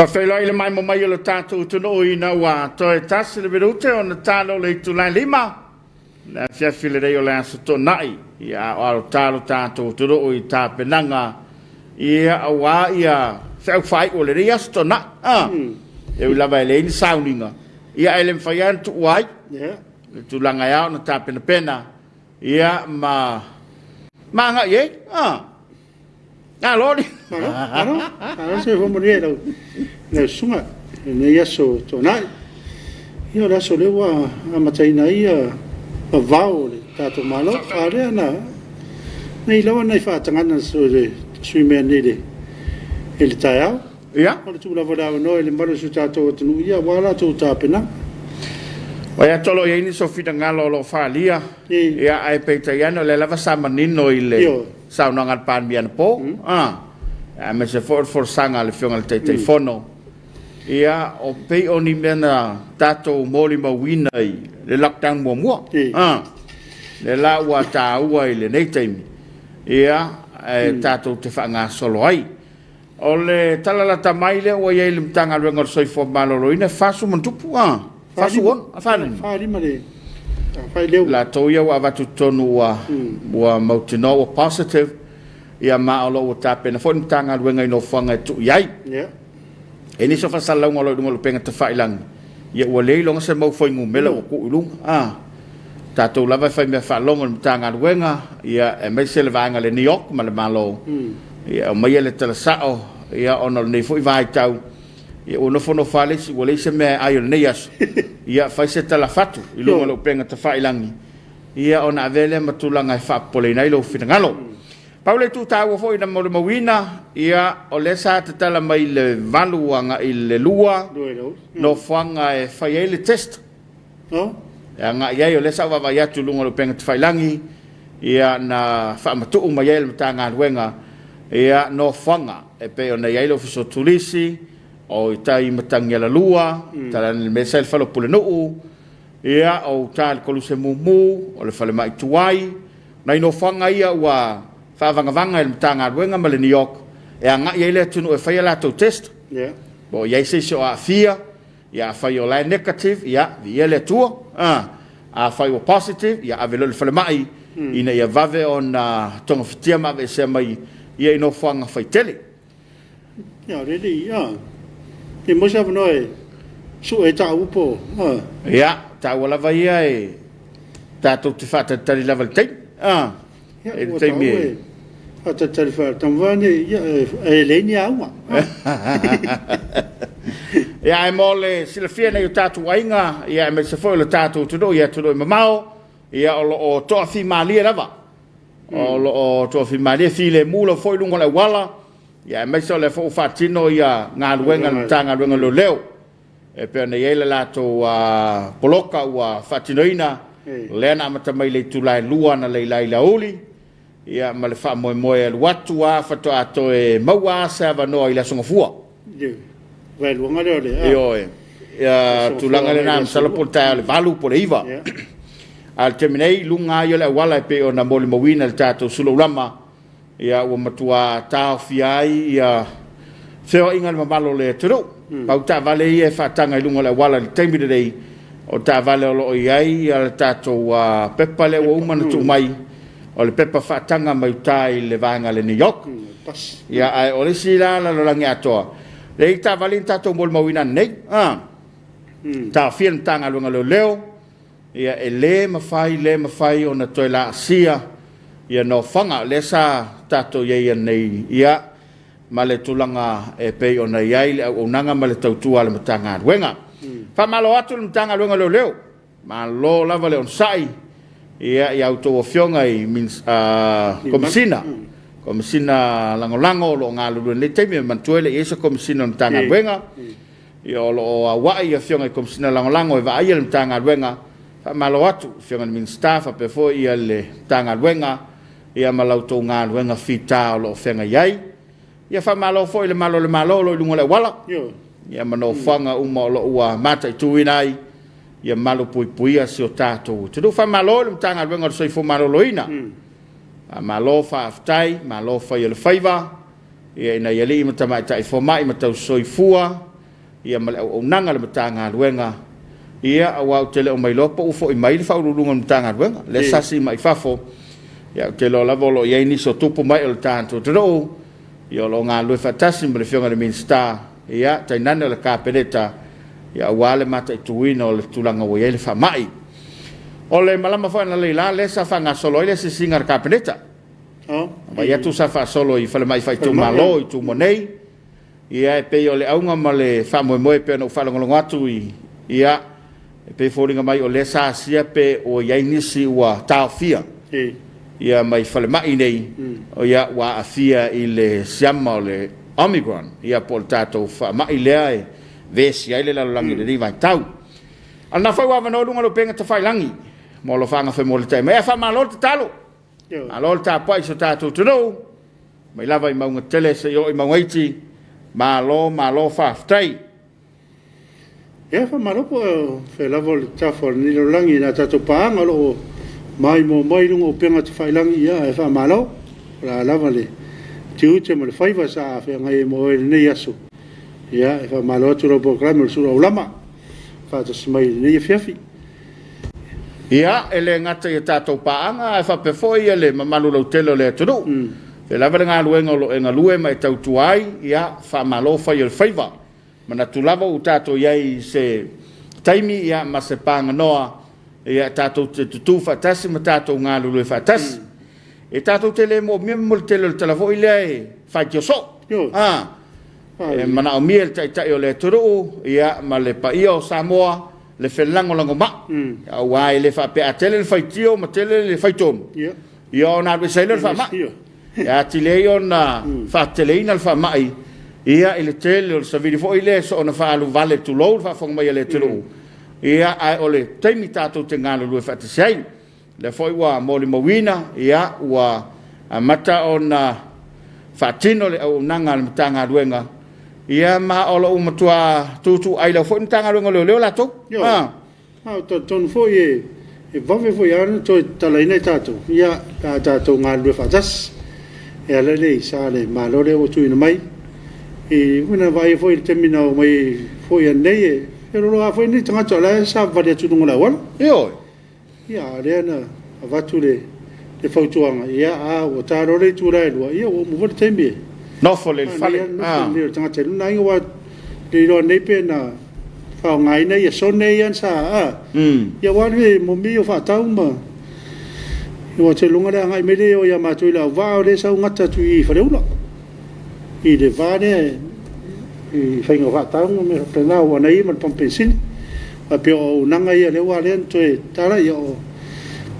Whawhela ile mai mo mai o le tātou tunu i na wā toi tasi le virute o na tālo le tulai lima. Na Afiafi le rei o le aso to nai. Ia o aro tālo tātou tunu i tā penanga. Ia a wā ia whiau whai o le rei aso to na. E ui lava e le ini sauninga. Ia e le mwhai an tu uai. Le tulanga iau na tā pena pena. Ia ma nga ye. Nā lori. Ano se fo mori era na sunga ne yaso to nai. Io adesso le wa amataina ia a vao le tato malo are na nei lawa nei fa tangana so le swime nede ele taia. Ia. O tu la voda no ele maro su tato tu ia wala tu tapena. Oia tolo ia ini so fita ngalo lo falia. Ia ai peita iano le lava samanino ile. Saunanga pan bian po. Me se for sanga le fionga le telefono. Ia o pe oni mena tato moli mawina le lockdown mo. Le la wa ta ua ile nei taimi. Ia tato te whanga solo ai. O le talala tamai le o ia ile mtanga luenga soifo maloloina fasu mantupu. Fasu on, afalani. Fali mare. Fai leu. La toia wa watu tonu wa mautino wa positive. Ia maolo o tape na fon tanga luenga ino fanga tu iai. Yeah. E ni so fa sala ngolo ngolo penga te failang. Ia wa le longa se mau foi ngumela o ku ilung. Tato lava fai me fa longa tanga luenga. Ia e mai se le vanga le New York ma le malo. Ia mai le tala sao. Ia ona nei foi vai tau. Ia ono fono fale si wale se me ayo neias. Ia fai se tala fatu. Ilunga lo penga te failangi. Ia ona avele matulanga fa pole nai lo finangalo. Paule tu tawa foi na mo mawina. Ia o le sa te tala mai le valuanga i le lua. No fanga e fai ele test. Ia nga ia o le sa wa ia tu lunga lo penga te failangi. Ia na fa matu mai ele matanga luenga. Ia no fanga e pe ona ia lo fiso tulisi. O tai matangi la lua, tala ni me sel falo pule no ia o tal koluse mumu, o le fale mai tuai, na ino fanga ia wa fa vanga il tanga wenga male New York. E anga ia le tunu e fa la to test. Bo ia se so afia, ia fa yo la negative, ia ia le tu, a fa yo positive, ia avelo le fale mai, ina ia vave on tonga fitia ma ve se mai ia ino fanga fa tele. Ja, really, ja. E mo sa noi su e ta upo. Ja, ta wala vai ai. Ta tu te fata tali level 10. E te mi. Ata tali fa tamvane e le ni aua. Ja, e mole sila fia na Tapua'iga, ia me se foi le tatu tudo ia tudo mamao, ia o to fi mali lava. O to fi mali file mula foi lungo le wala. Ia mai so le fo fatino ia nga luenga tanga luenga lo leo e pe na ile la to poloka wa fatinoina le na mata mai le tulai lua na le lai lauli ia ma le fa mo e watu a fato ato e maua sa va no ile songa fua ve luenga le io ia tulanga le nam sala porta le valu por iva al terminei lunga ia le wala pe ona mo le mawina le tato Suluaulama. Ia ua matua tau fiai ia feo inga le mamalo le turu. Pau ta vale ia whatanga i lunga le wala le teimire rei o ta vale o loo iai ia le tatou pepa le ua umana tu mai o le pepa whatanga mai utai le vanga le New York. Ia ai o le sila la lorangi atoa. Le i ta vale in tatou mol mawina nei. Ta fian tanga lunga le leo. Ia e le mawhai o na toi la asia. Ia no fanga le sa tato ia nei ia ma le tulanga e pe ona ia o nanga ma le tautua le matanga wenga fa malo atu le matanga wenga lo leo ma lo lava le on sai ia auto fionga i means komisina lango lo ngalu le teme mantuele isa komisina matanga wenga ia lo wa ia fionga komisina lango e va ia le matanga wenga fa malo atu fionga min staff pe fo ia le matanga wenga ia malauto ngā luenga fita o lo whenga iai. Ia wha malo fo i le malo lo lunga le wala. Ia mano whanga uma o lo ua mata i tuinai. Ia malo puia si o tātou. Te du wha malo le mtanga luenga o soifo malo loina. Malo wha aftai, malo wha i le whaiva. Ia ina ia li ima tamai tai fo mai ma tau soifua. ia ma le au nanga le matanga luenga ia awa tele o mai lopo ufo i mai le faululunga matanga luenga le sasi mai fafo ia te lo lavo lo ia ini so tupu mai o le tanto te roo ia lo ngā lue fatasi ma le fionga le minsta ia tainane o le kāpereta ia wale mata i tuina o le tulanga o ia le whamai o le malama fo na leila le sa fanga solo ile se singa le kāpereta ma ia tu sa fa solo i fale mai fai tu malo i tu monei ia e pe o le aunga ma le whamoemoe pe no whalongolongo atu ia e pe fōringa mai o le sa sia pe o ia inisi ua tāwhia ia mai fale mai nei o ia wa afia i le siama o le Omicron ia po le tātou mai lea e vesi ai le lalolangi le riva i tau ana whai wa manolunga lo penga ta whailangi mo lo whanga whai mo le taima ea wha malo te talo malo le tāpai so tātou tunou mai lava i maunga tele se i maunga iti malo whaftai ea wha malo po whai lava le tāwha ni lo langi na tātou paanga lo mai mo mai lunga o penga te whailangi ia e wha malo la lava le tiu te mo le whaiva sa whai ngai mo e nei aso ia e wha malo atu ro programa le Suluaulama wha ta smai nei Afiafi ia ele ngata i tātou paanga e wha pefoi ele mamalu lau telo le atunu e lava le ngā luenga lo e ngā lue mai tau tuai ia wha malo whai o le whaiva mana tu lava u tātou iai se taimi ia ma se panga noa ia tātou te tutu whatasi ma tātou ngā lulue whatasi e tātou te le mo mia mo le telo le talafo i lea e whai ki o so e mana o mia le tai o le turu ia ma le paia o Samoa le whenlango lango ma a wai le whape a tele le whai tio ma tele le whai tomu ia o nā rui saile le wha ma ia ti le o na wha teleina le wha mai ia i le tele o le saviri fo i le so o na wha alu vale tu lou le wha whanga mai le turu ia ai ole taimi tātou te ngālo lue whatasai le foi wa moli mawina ia ua mata o na whatino le au nanga le matanga luenga ia ma olo umatua tutu ai lau foi matanga luenga leo lato ton foi e vave foi anu toi talaina tātou ia tātou ngālo lue whatas e alele i sa le malo le o tuina mai e wina vai foi le temina o mai foi anei e pero lo ha foi ni tanga tola sa varia tu ngula wal ia le na avatu le fautuanga ia a o taro le tu rai lo ia o mo vote tembe no fo le fale le tanga te na i wa le ro nei pe na fa ngai nei so nei an sa ia wa le mo mi o fa tau ma o te lunga le ngai me le o ia ma tu la va o le sa ngata tu i fa le ulo i le va ne i whainga whatau me prena o nei man pampensini a pe o nanga ia le wa le toe tala ia o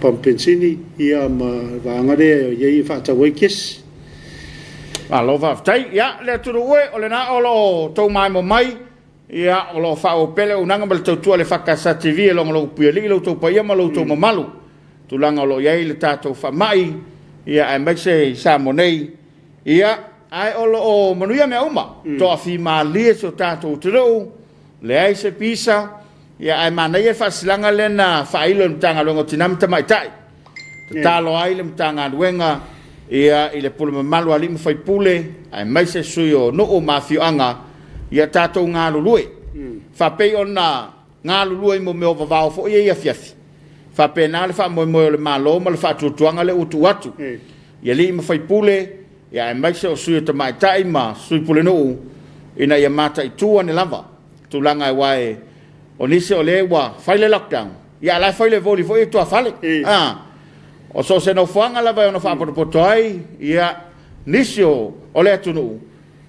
pampensini ia ma vanga le ia i whatau i kes lo whaftai ia le turu ue o le na o lo tau mai mo mai ia o lo whao pele o nanga ma le tau tua le whakasa TV e longa lo pia li lo tau paia ma lo tau mamalu tulanga o lo iai le tātou whamai ia e mai se sa monei ia ai olo o manuia me uma to afi malie so tato tro le ai se pisa ia ai mana ia fasilanga le na failo mtanga longo tinam tamai tai talo ai le mtanga luenga ia ile pulu malu ali fai pule ai mai se suyo no o mafio anga ia tato nga lulue fa pe ona nga lulue mo me o vavao fo ia fiafi fa pe na le fa mo le malo ma le fa tuanga le utu watu ia li mo fai pule ia e mai se o sui te mai tai ma sui pule no ina ia mata i tua ne lava tulanga e wae o nise o le wa faile lockdown ia la faile voli foi tua fale o so se no fanga lava no fa por ai ia nise o le tunu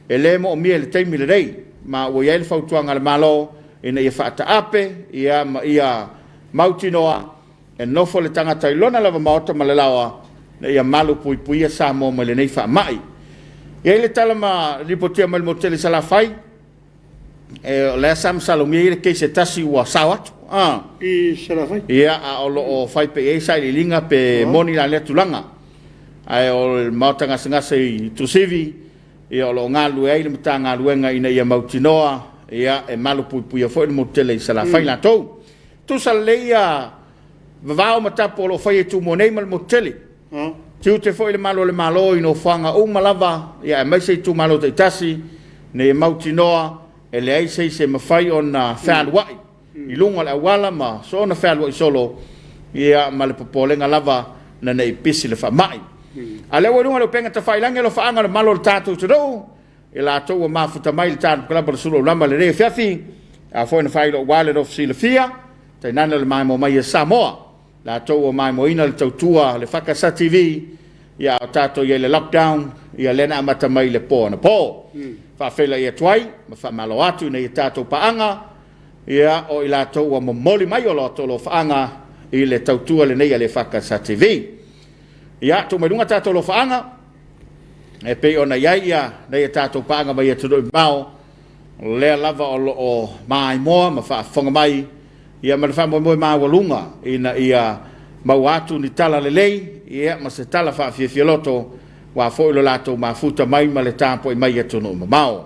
ele mo mi le taimi le rei ma o ia le fautuanga le malo ina ia fa ta ape ia ma ia mautinoa e no fo le tanga tai lona lava maota ma le lawa na ia malu pui pui sa mo ma le nei fa mai ia le tala ma ripotia ma le motele sala fai e le sam salomia le ke se tasi wa sawat i sala fai ia a o fai pe e sai linga pe moni la le tulanga ai o mautanga singa sei tu sivi ia o nga lu ai le mtanga luenga ina ia mautinoa ia e malu pui pui fo le motele sala fai la to tu saleia vavao matapo lo fai tu monei mal motele tiu te foi le malo ino fanga o malava ia mai se tu malo te tasi ne mautinoa e le ai se mawhai o na whāluai. I lunga le awala ma so na whāluai solo ia ma le popolenga lava na nei pisi le whamai. A le warunga le penga ta whailange lo whaanga le malo le tātou te rau e la tau a mafuta mai le tātou kalaba le Suluaulama le Afiafi a fwoi na whailo wale rofi le fia tai nana le mai mo mai e Samoa la tau a mai mo ina le tautua le EFKS TV ia o tātou ia le lockdown ia lena amata mai le pō na pō whawhela ia tuai ma whamalo atu na ia tātou paanga ia o i la tau a momoli mai o loto lo whaanga i le tautua le nei a le EFKS TV ia tu mai runga tātou lo whaanga e pe ona iai ia nei a tātou paanga mai e tudoi mau lea lava o mai moa ma whaafonga mai ia ma le whamoimoe maa walunga ina ia mau atu ni tala le lei ia ma se tala whaafiafia loto wa foilo lato mafuta mai ma le tāpo i mai e tunu ma mau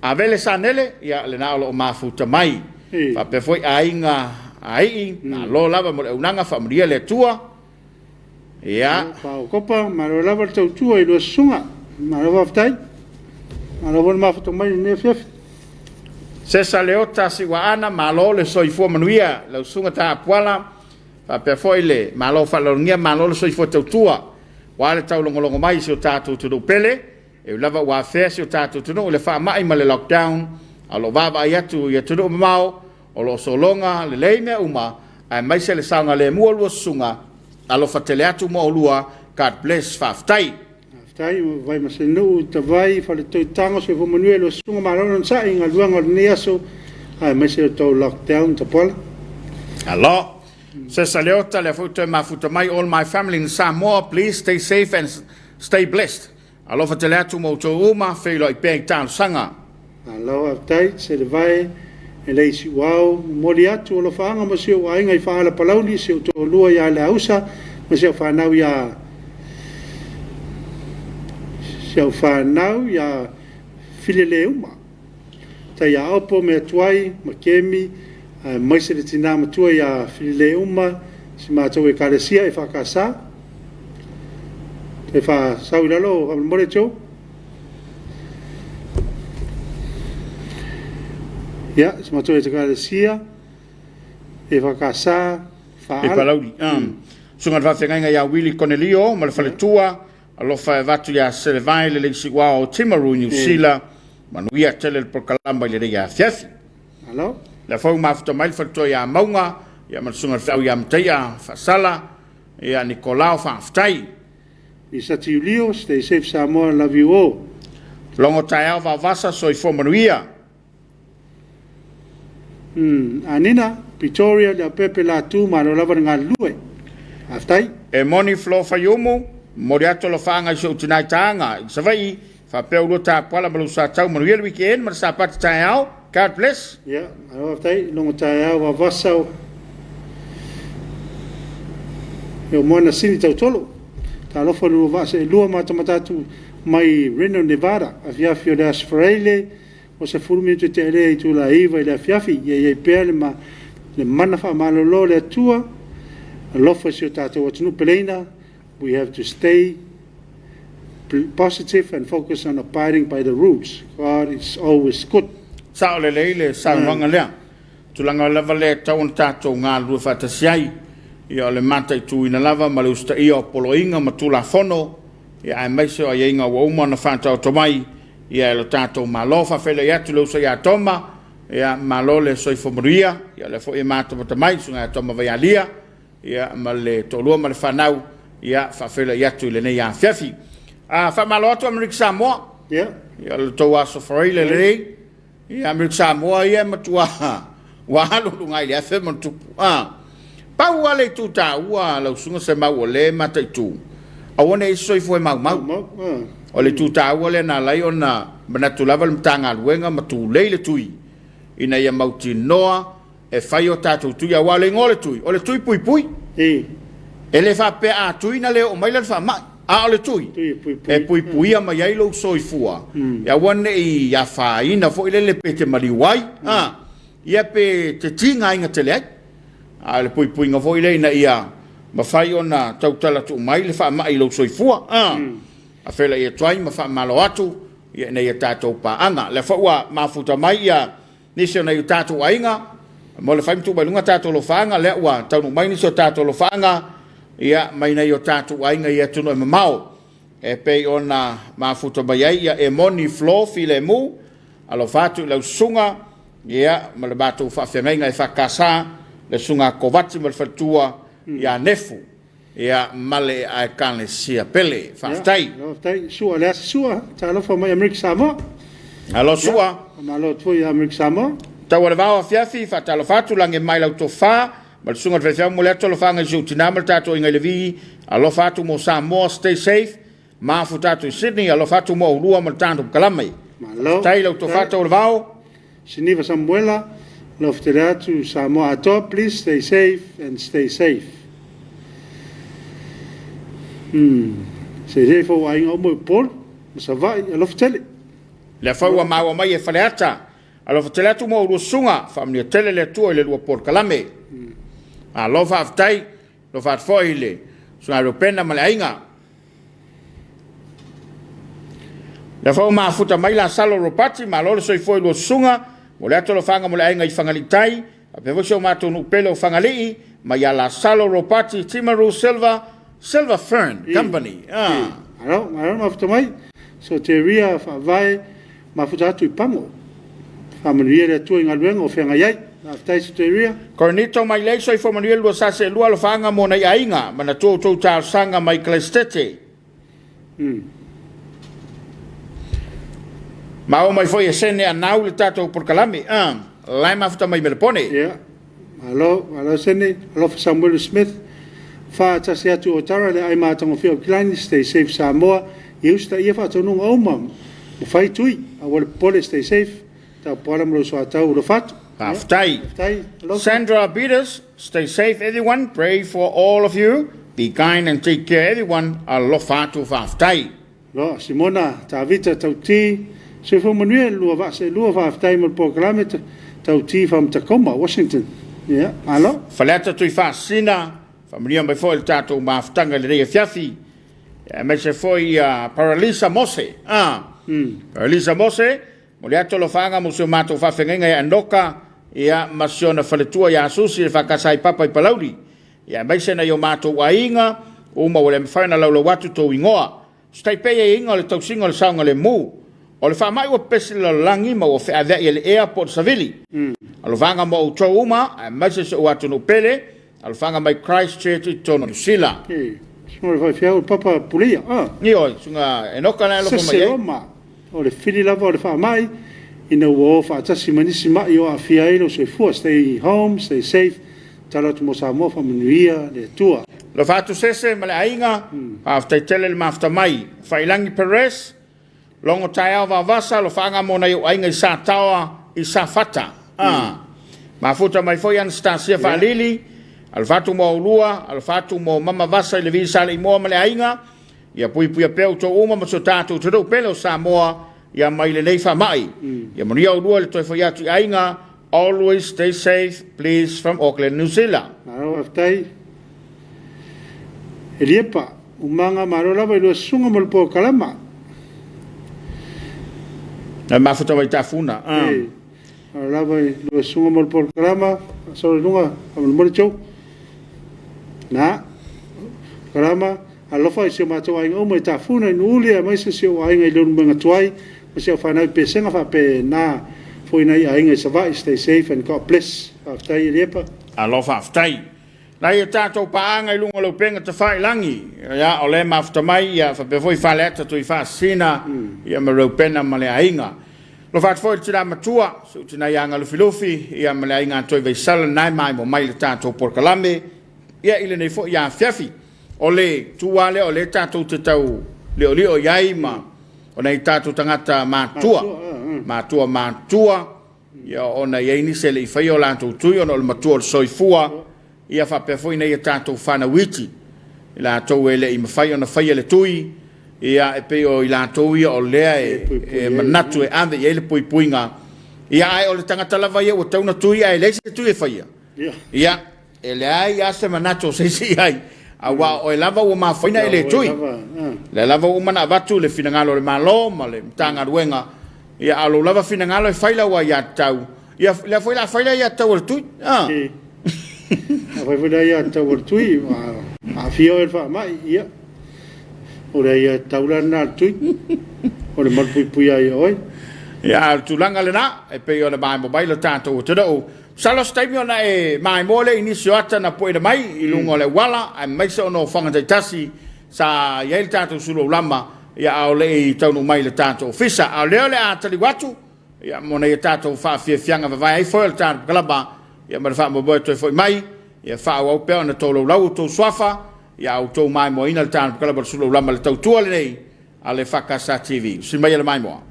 a vele sa nele ia le naolo o mafuta mai fa pe foi ainga ai na lo lava mo le unanga familia le tua ia pa kopa ma lo lava tau tua i lo sunga ma lo waftai ma lo bon mafuta mai ne fiaf se saleota si wa ana ma lo le soifua manuia le sunga Tapua'iga fa pe foi le ma lo fa lo ngia ma lo le soifua tau tua wa le tau longo mai si o tātou tu pele e lava wa fe si o tātou tu le fa mai ma le lockdown alo baba ayatu ya tu mau o lo solonga le leime uma ai mai se le sanga le mua lu sunga alo fa tele atu mo lua God bless faftai tai vai ma se no te vai fa le toi tango se fo manuel lo sunga ma lo sa inga luanga ni aso ai mai se to lockdown te pol alo se saleota le futa mafuta mai all my family in Samoa please stay safe and stay blessed alo fa tele atu mo to uma fe lo i peng tan sanga alo tai se le vai e le si wow mori atu lo faanga ma se o ainga i fa la palauli se to lua ya la usa ma se fa na ya se fa na ya filele uma ta ya opo me tuai ma kemi mai se le tina ma tuai ya filele uma si ma to e kalesia e fa kasa e fa saulalo al morecho ya si ma to e kalesia e fa kasa fa e palauli sunga va fenga ya Willie Cornelio ma le fale tua alo fa vatu ya se vai le si wa o Timaru New Zealand manuia tele el proclama le ya Afiafi alo la fa ma futa mai fa to ya maunga ya ma sunga fa ya mtea fa sala ya Nicolau fa aftai i sa tiulio stay safe Samoa love you all longo taia va vasa so i fo manuia anina Pretoria la pepe la tu ma lo lava nga lue aftai e moni flo fa yumu moriato lo fanga so tonight tanga sa vai fa peulo ta pala malu sa tau manuia weekend ma sa pat taia God bless ya alo aftai longo taia va vasa e mona sini tau tolo ta lo fo lu vasa e lua matatu mai Reno Nevada Afiafi o das Freile o se furmi te tele tu la iva e la Afiafi ye pele ma le mana fa malolo le tua lo fo si ta to tunu pelena we have to stay positive and focus on abiding by the rules. God is always good. Sa le le sa nganga le tulanga lava le tau tato ngā lua fatasiai ia le mata tu ina lava ma le usta ia poloinga ma tula fono ia ai mai so ia inga wa uma na fanta o tomai ia le tato malofa fele ia tu lo so ia toma ia malole so i fomuria ia le fo e mata mata mai so ia toma vai alia ia ma le tolua ma le fanau ia fa fele ia tu le nei Afiafi fa maloto America Samoa Yeah. ia le to aso freile le ia America Samoa ia matua wa lu ngai le fe matu pa wa le tu ta wa lo sunga se ma wo le mata tu a wona i soi foi mau o le tu ta wa le na lai ona bana tu lava le tanga luenga matu le tui ina ia mauti noa e fai o tatu tu ia wa le ngole tui o le tui pui pui e le fa pe a tui na le o mai le fa mai a le tui e pui pui ma ia lo soi fua ia wona i ia fa ina fo le pete maliwai ia pe te tinga inga tele a le pui pui nga foi le na ia ma fai ona tautala tu mai le fa mai lo soifua a fela ia twai ma fa malo atu ia nei tātou paanga. Le whaua mafuta mai ia nisio nei Tapua'iga, mo le whaimtu mai lunga tātou lo whaanga, le ua taunu mai nisio tātou lo whaanga, ia mai nei o Tapua'iga ia tunu e mamao. E pei ona mafuta mai ai ia e moni flo file mu, alo fatu lau sunga, ia ma le bātou whawhengainga e whakasa, le sunga kovati ma le whatua ia nefu. Ia male ai kane sia pele faftai sua le sua talo fa mai America Samoa alo sua malo tu ia America Samoa tawa le va Afiafi fa talo fatu lange mai la tofa mal sunga fe fa mo le to lo fa ngai juti na mal tato inga le vi alo fatu mo Samoa stay safe ma fu tato Sydney alo fatu mo lua mal tanto kalamai malo tai lo to fatu le va siniva Samuela lo fteratu Samoa top please stay safe and stay safe. Se fo ai ngo pol sa vai alo ftele le fa wa ma mai e faleata alo ftele tu mo rusunga famni tele le tu le lu por kalame alo fa ftai lo fa foile so alo pena malainga le fa ma futa mai la salo ropati ma lo so foi lo sunga mo le to lo fanga mo lainga I fangalitai pe vo so ma to no pelo fangali ma ya la salo ropati timaru Silver Fern Company. Alo mafuta mai. So te ria fa vai mafuta tu pango. Familia le tu inga luenga o fenga yai. Aftai so te ria. Cornito mai le so I familia lo sa se lo fanga mo na ainga, mana to ta sanga mai klestete. Ma o mai foi sene anau le tato por kalami. Lai mafuta mai melepone. Yeah. Alo sene, alo Samuel Smith. Fa tasi atu o tara le ai mātango whio kilani stay safe Samoa I usta ia wha tonu ngauma mo whai tui a wale pole stay safe tau poala mro so atau uro fatu Sandra Peters, stay safe everyone, pray for all of you, be kind and take care everyone, alo fatu whaftai Lo, Simona, ta vita tau ti se fo manuia lua whaftai mo programe tau ti wham Tacoma, Washington alo Faleta tui whasina Familia mai foi tato maftanga le Afiafi. Me se foi Paralisa Mose. Paralisa Mose, mo le ato lo fanga mo se mato fa fengenga ya ndoka ia masiona faletua ya susi fa kasai papa I palauri. Ya mai se na yo mato wainga o mo le mfana la watu to ingoa. Stai pe ye inga le tausinga le saunga le mu. O le fa mai o pesi la langi mo o fa ave le airport savili. Alo fanga mo to uma, mai se watu no pele. Alfanga mai Christchurch I tono sila. Smore vai fiau papa pulia. Ni oi, sunga enoka na lo ko mai. Roma. O le fili lava o le fa mai ina wo fa tasi manisi mai o afia ilo so fu stay home, stay safe. Tala tu mo Samoa fa manuia le tua. Lo fatu sese male ainga after tele le mafta mai. Failangi Perez longo taia va vasa lo fanga mo na yo ainga sa tawa I sa fata. Mafuta mai foi an stasia fa lili. Al fatu mo ulua, al fatu mo mama vasa I le visa le mo male ainga, ia pui peu to uma mo so tatu to pelo Samoa, ia mai le leifa mai. Ia moria ulua le toi foi atu ainga, always stay safe, please, from Auckland, New Zealand. Aro aftai. Eliepa, umanga marola vai lo sunga mo po kalama. Na mafuta vai tafuna. Marola vai lo sunga mo po kalama, so lunga, mo chou. Na karama alofa se mato ai o mai tafuna nuli mai se ai ngai lo menga tuai se fa na pe senga fa pe na foi na ai ngai sava stay safe and God bless after lepa alofa aftai na ia tato pa ngai lunga lo penga te fai langi ya ole mafta mai ya fa pe foi fa leta tu fa sina ya ma ro pena male ainga lo fa foi tira matua so tina yanga lo filofi ya male ainga toi ve sala nai mai mo mai le tato por kalame ia ile nei fo ia Afiafi ole tuale ole tato te tau le o yai ma ona I tato tangata matua ia ona ia ni se le fai o lanto tui ona le matua soifua ia fa pe foi nei tato fana witi la to ele I mafai ona fai le tui ia e pe o ilato ia o lea e manatu e ande ia le puipuinga ia ai o le tangata lava ia o tauna tui ai le se tui e fai ia ele ai ase manacho se si ai awa o lava o mafaina ele tui le lava o mana vatu le finangalo le malo ma le tanga ruenga ia alo lava finangalo e faila wa ia tau ia le faila ia tau tui a faila ia tau tui a fio e fa mai ia o le ia tau na tui o le malpui pui ai oi ia tulanga le na e pe o le mai mobile tanto te do salos taimi ona e mai mole inisio ata na poe mai i lungo le wala ai mai so no fanga te tasi sa ia il tanto Suluaulama ia au le i taunu mai le tanto ofisa au le atali watu ia mona ia tanto fa fianga vai ai foi le tanto kalaba ia ma fa mo boto foi mai ia fa au pe ona tolo lau to swafa ia au to mai mo ina le tanto kalaba Suluaulama le tau tua le nei ale EFKS TV si mai le mai mo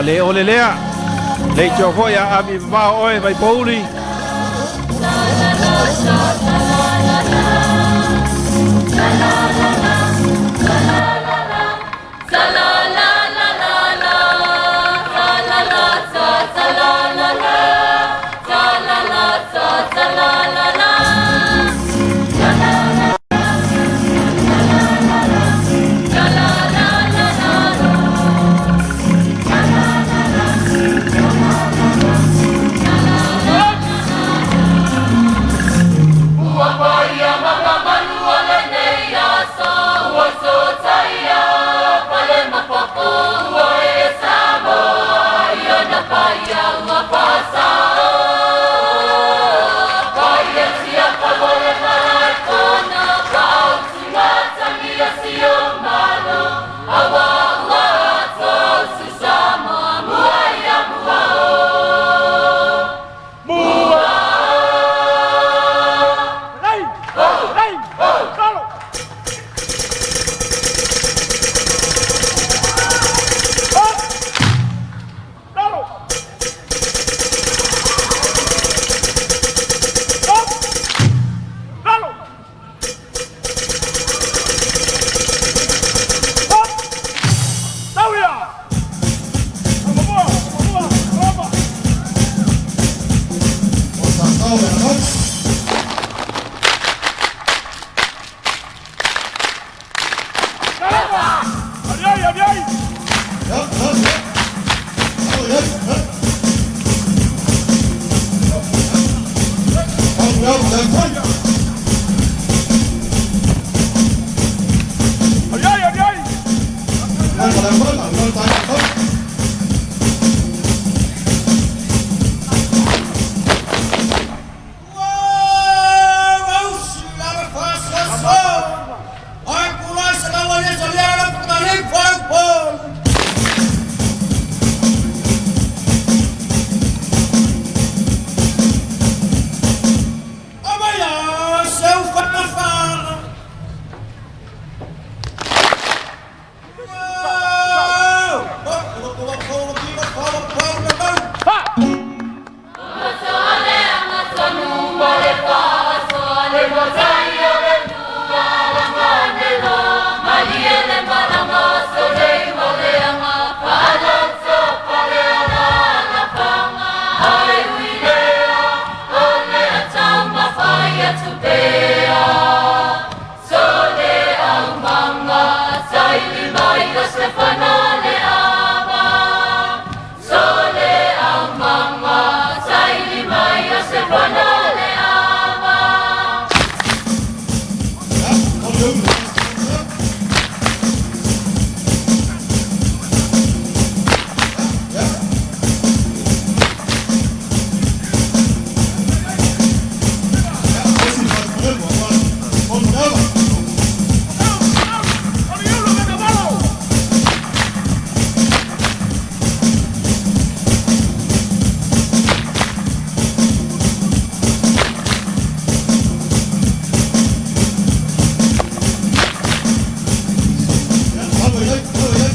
le o le lea le tio foi a mi va oi vai pouli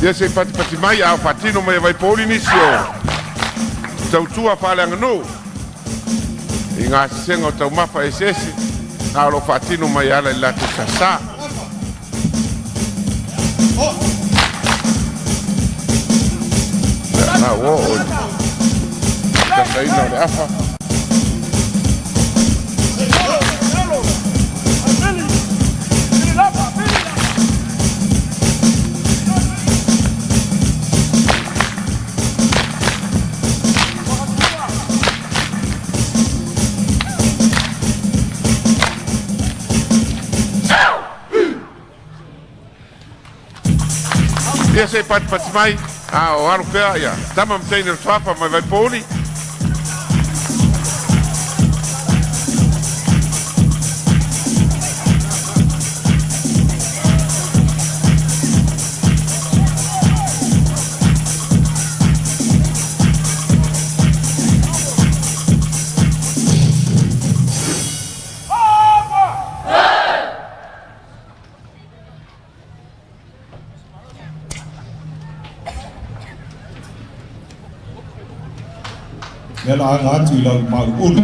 Ia se pati mai au fatino mai vai poli nisio. Tau tua fale angano. Inga sengo tau mafa esesi. Alo fatino mai ala ilatu sasa. Na wo. Sasa ina le afa. Ia se pati mai, o aro pea ia, tama mteine tuapa mai vai poli. Ela ngatu ila maulu.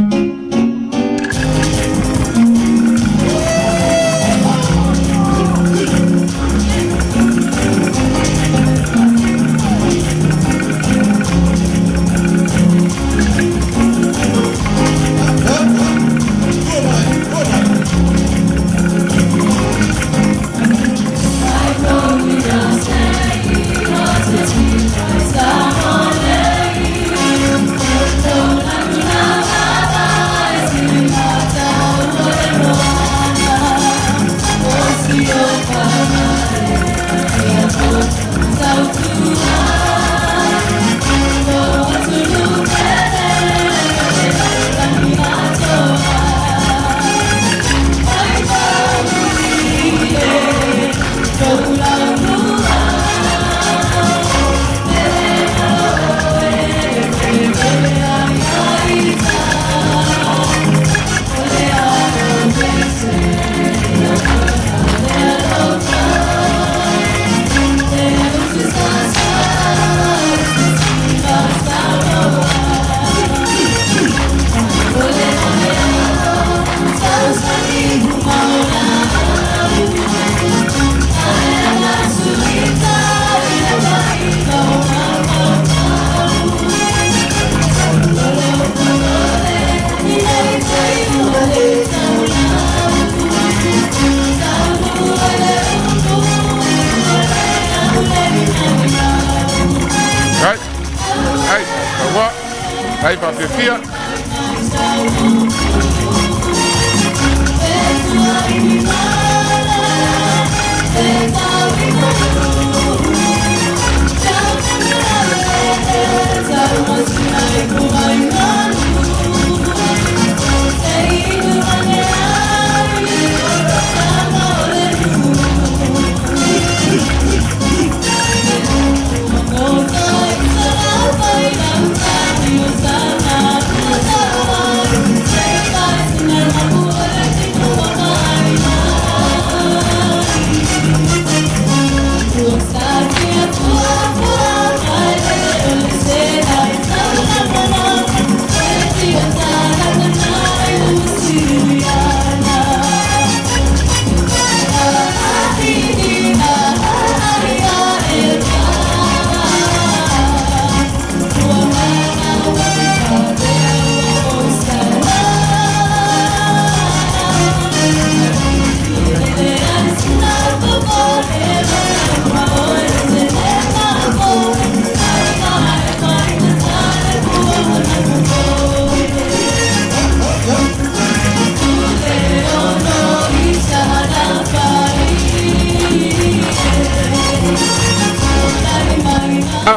Hai pa Afiafia.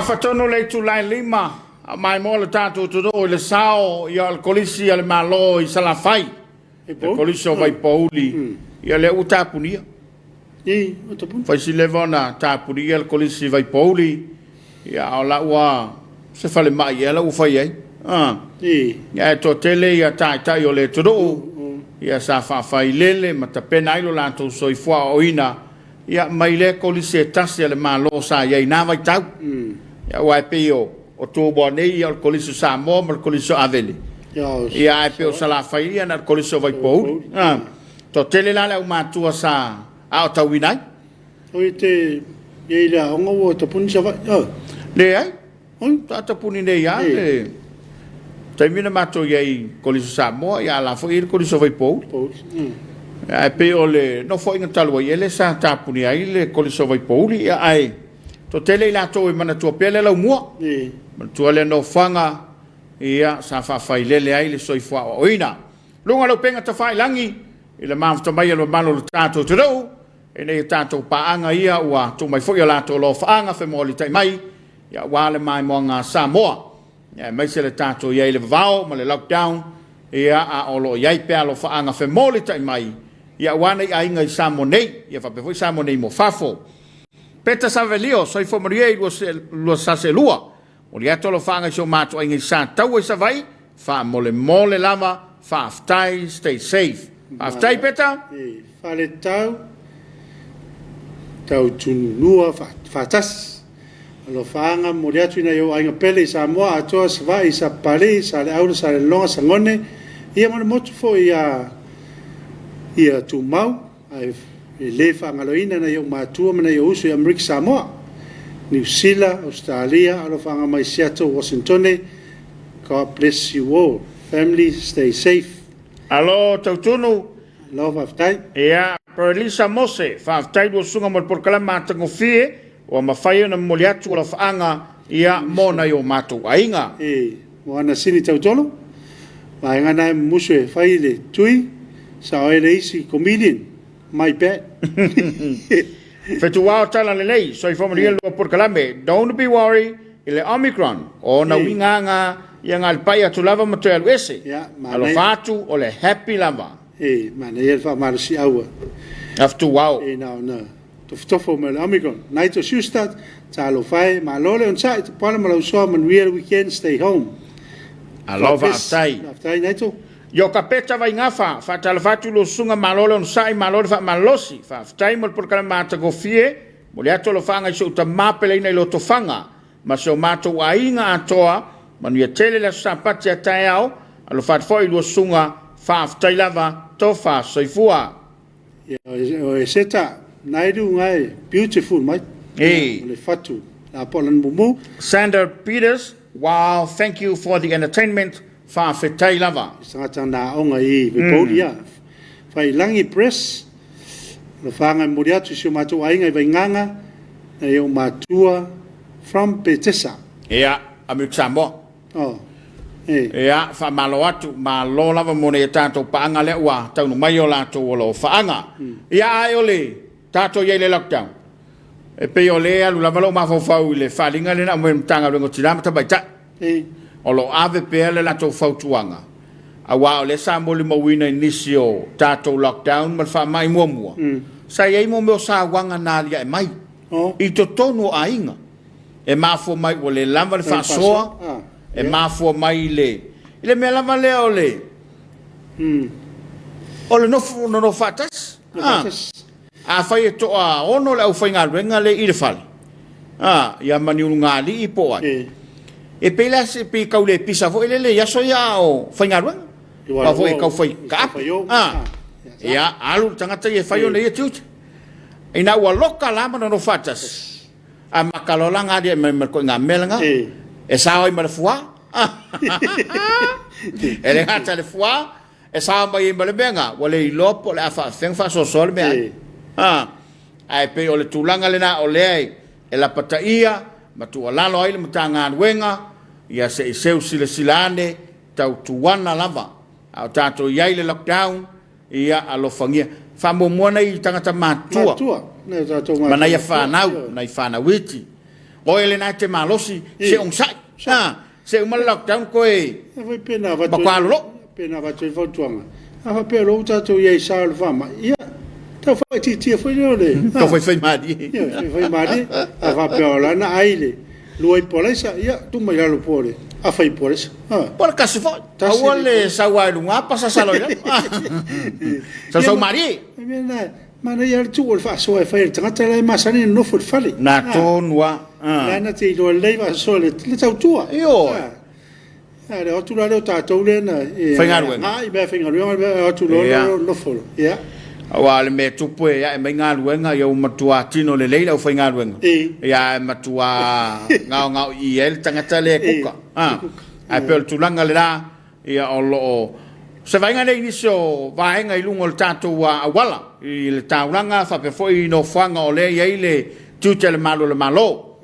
Fatono le tulai lima mai mo le tatu tu do le sao ia al kolisi al malo i salafai e kolisi vai pauli ia le utapunia utapun fai si levona tapunia al kolisi vai pauli ia la wa se fale mai ia la u fai ai ia to tele ia tai o le tu do ia sa fa fai lele mata pena ilo la tu soi fua oina ia mai le kolise tasi le malo sa ia ina vai tau ia wai pe o tu bo nei ia kolise Samoa ma kolise Aveli ia ai pe o sala fai ia na kolise vai pou to tele la le matua sa a tau winai oi te ia la ongo o te puni sa vai le ai oi ta puni nei ia le taimina mato ia kolise Samoa ia la foi kolise vai pou ai pe ole no foi ngatalu ele sa tapuni ai le kolise vai pou ia ai to tele la to mana to pele la mo to le no fanga ia sa fa fai lele ai le soifua oina lunga lo penga ta fai langi ile mafta mai lo malo tato tro e nei tato paanga ia wa to mai foi la to lo fanga fe moli tai mai ia wale mai monga Samoa ia mai se le tato ia le vao ma le lockdown ia a olo ia pe lo fanga fe moli tai mai ia wana ia inga Samoa nei ia fa pe foi Samoa nei mo fafo peta savelio soifo marie lo saselua o li ato lo fanga so mato inga sa tau sa vai fa mole lava fa aftai stay safe aftai peta fa le tau tunua fa tas lo fanga mo li ato ina yo inga pele Samoa ato sa vai sa pale sa le aula sa le longa sa ngone ia mo motu fo ia tu mau ai le whangaloina na yo matua mana yo usu Amerika Samoa, New Zealand, Australia, alo whanga mai Seattle, Washington. God bless you all. Family, stay safe. Alo, tautunu. Alo, whaftai. Ia, Perlisa Mose, whaftai do sunga mo porkala matango fie, o mawhaia na moliatu ala whaanga, ia mona yo matu ainga. Mo ana sini tautolo. Wainga na musue whaile tui, sa oele isi comedian. My bad. Fetuao tala lelei, so ifo mriel lo por kalame, don't be worried, ile Omicron, o na winganga, yang alpaya tu lava material ese. Alo fatu, ole happy lava. Mana yel fa marsi awa. After wow. No. Tofo me Omicron. Naito shustat, talo fai, ma lole on site, pala malo so man real weekend stay home. Alo aftai. Aftai naito. Yo kapeta vai ngafa fa talfatu lo sunga malolo on sai malolo fa malosi fa time por kala mata go fie mo le ato lo fanga so ta mapele ina lo to fanga ma so mato ainga atoa manu ya tele la sapati atayao alo fa foi lo sunga fa aftai lava to fa soifua o seta naidu ngai beautiful mai le fatu la polan bumu Sandra Peters, wow, thank you for the entertainment. Fa fetai lava. Sangata na onga I Victoria. Fai langi press. Lo fanga muriatu si matu ainga vai nganga na yo matua from Petesa. Ia, Amerika Samoa. Ia, fa malo atu, malo lava mone tato paanga le ua, tau no mai o lato o lo faanga. Ia ai ole, tato ye le lockdown. E pe ole alu lava lo mafau le falinga le na mo tanga lo ngotirama tabaita. O lo ave pele la tau fautuanga. A wao le sa moli mawina inisio tato lockdown mal fa mai mua. Sa yei mo meo sa wanga nalia e mai. I to tonu a inga. E mafo mai o le lamba le fa soa. E mafo mai le. Ile me lamba le o le. O le no fatas. A fai e to a ono le au fai ngā renga le i le fali. Ia mani unga li i po ai. E pela se pe kaule pisa fo ele ya so ya o fangarwa pa fo e kau foi ka ya alu tangata ye fayo le yetu ina wa loka lama no fatas a makalola nga dia me ko nga melanga e sa o me fua ele hata le fua e sa ba ye me benga wale I lopo le afa feng fa so sol me ai pe o le tulanga le na o le e la pataia matu alalo ai le matanga wenga ia se seu silane tau tuana lava au tato ia le lockdown ia alofangia fa mo mona I tangata matua mana ia fa nau na fa witi o ele na te malosi se on sai se uma lockdown ko e vai pena va te fotuanga a pe lo tato ia sa fama ia ta fa ti foi le to foi madi foi madi a va pe ola na aile luai polesa ia tu mai lo pole a fai polesa por caso foi awole sa wa lunga pasa salo ya sa so mari mana ia tu o fa so e fa tangata lai masani no fu fali na tonua na te do lei va so le tau tua io le o tu la o tatou le na ai be finga ruenga be o tu lo no fu ia wa le me tupu ia e mainga ruenga ia matua tino le leila o finga ruenga ia matua ngao i el tangata le kuka ai pe tulanga le la ia o lo se vai ngale inicio vai ngai lungo le tatu wa wala i le tauranga fa pe foi no fanga o le ia ile tutel le malo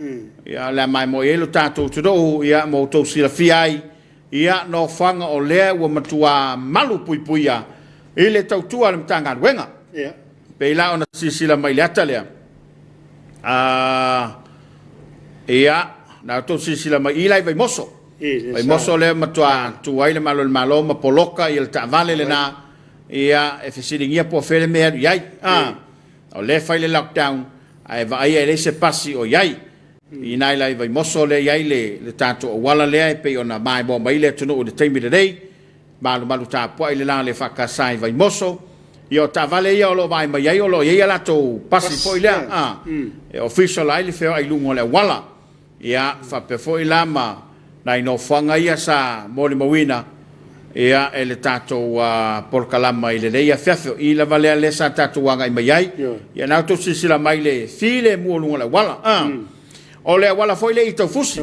ia la mai mo ele tatu tudo ia mo to sila fiai ia no fanga o le wa matua malu puipuia ile tautua le mtanga wenga ia pe la ona sila mai lata le ia na to sila mai ilai vai moso ai moso le matua tuai le malo ma poloka il tavale le na ia e fesiringia po fele me iai o le fai le lockdown ai vai ele se passi o iai ina lai vai moso le iai le tato o wala le pe ona mai bo mai le tunu o de taimi de dei malu Tapua'iga le la le fakasai vai moso io tavale ia o lo vai mai iai o lo ia la to passi foi le e official ai le fe ai lungo le wala ia fa pe foi lama nai no fanga ia sa moli mawina ia ele tato por kalama ile le ia Afiafi i la vale le sa tato wanga i mai ai ia na to sila mai le file mo lunga la wala o le wala foi le i tau fusi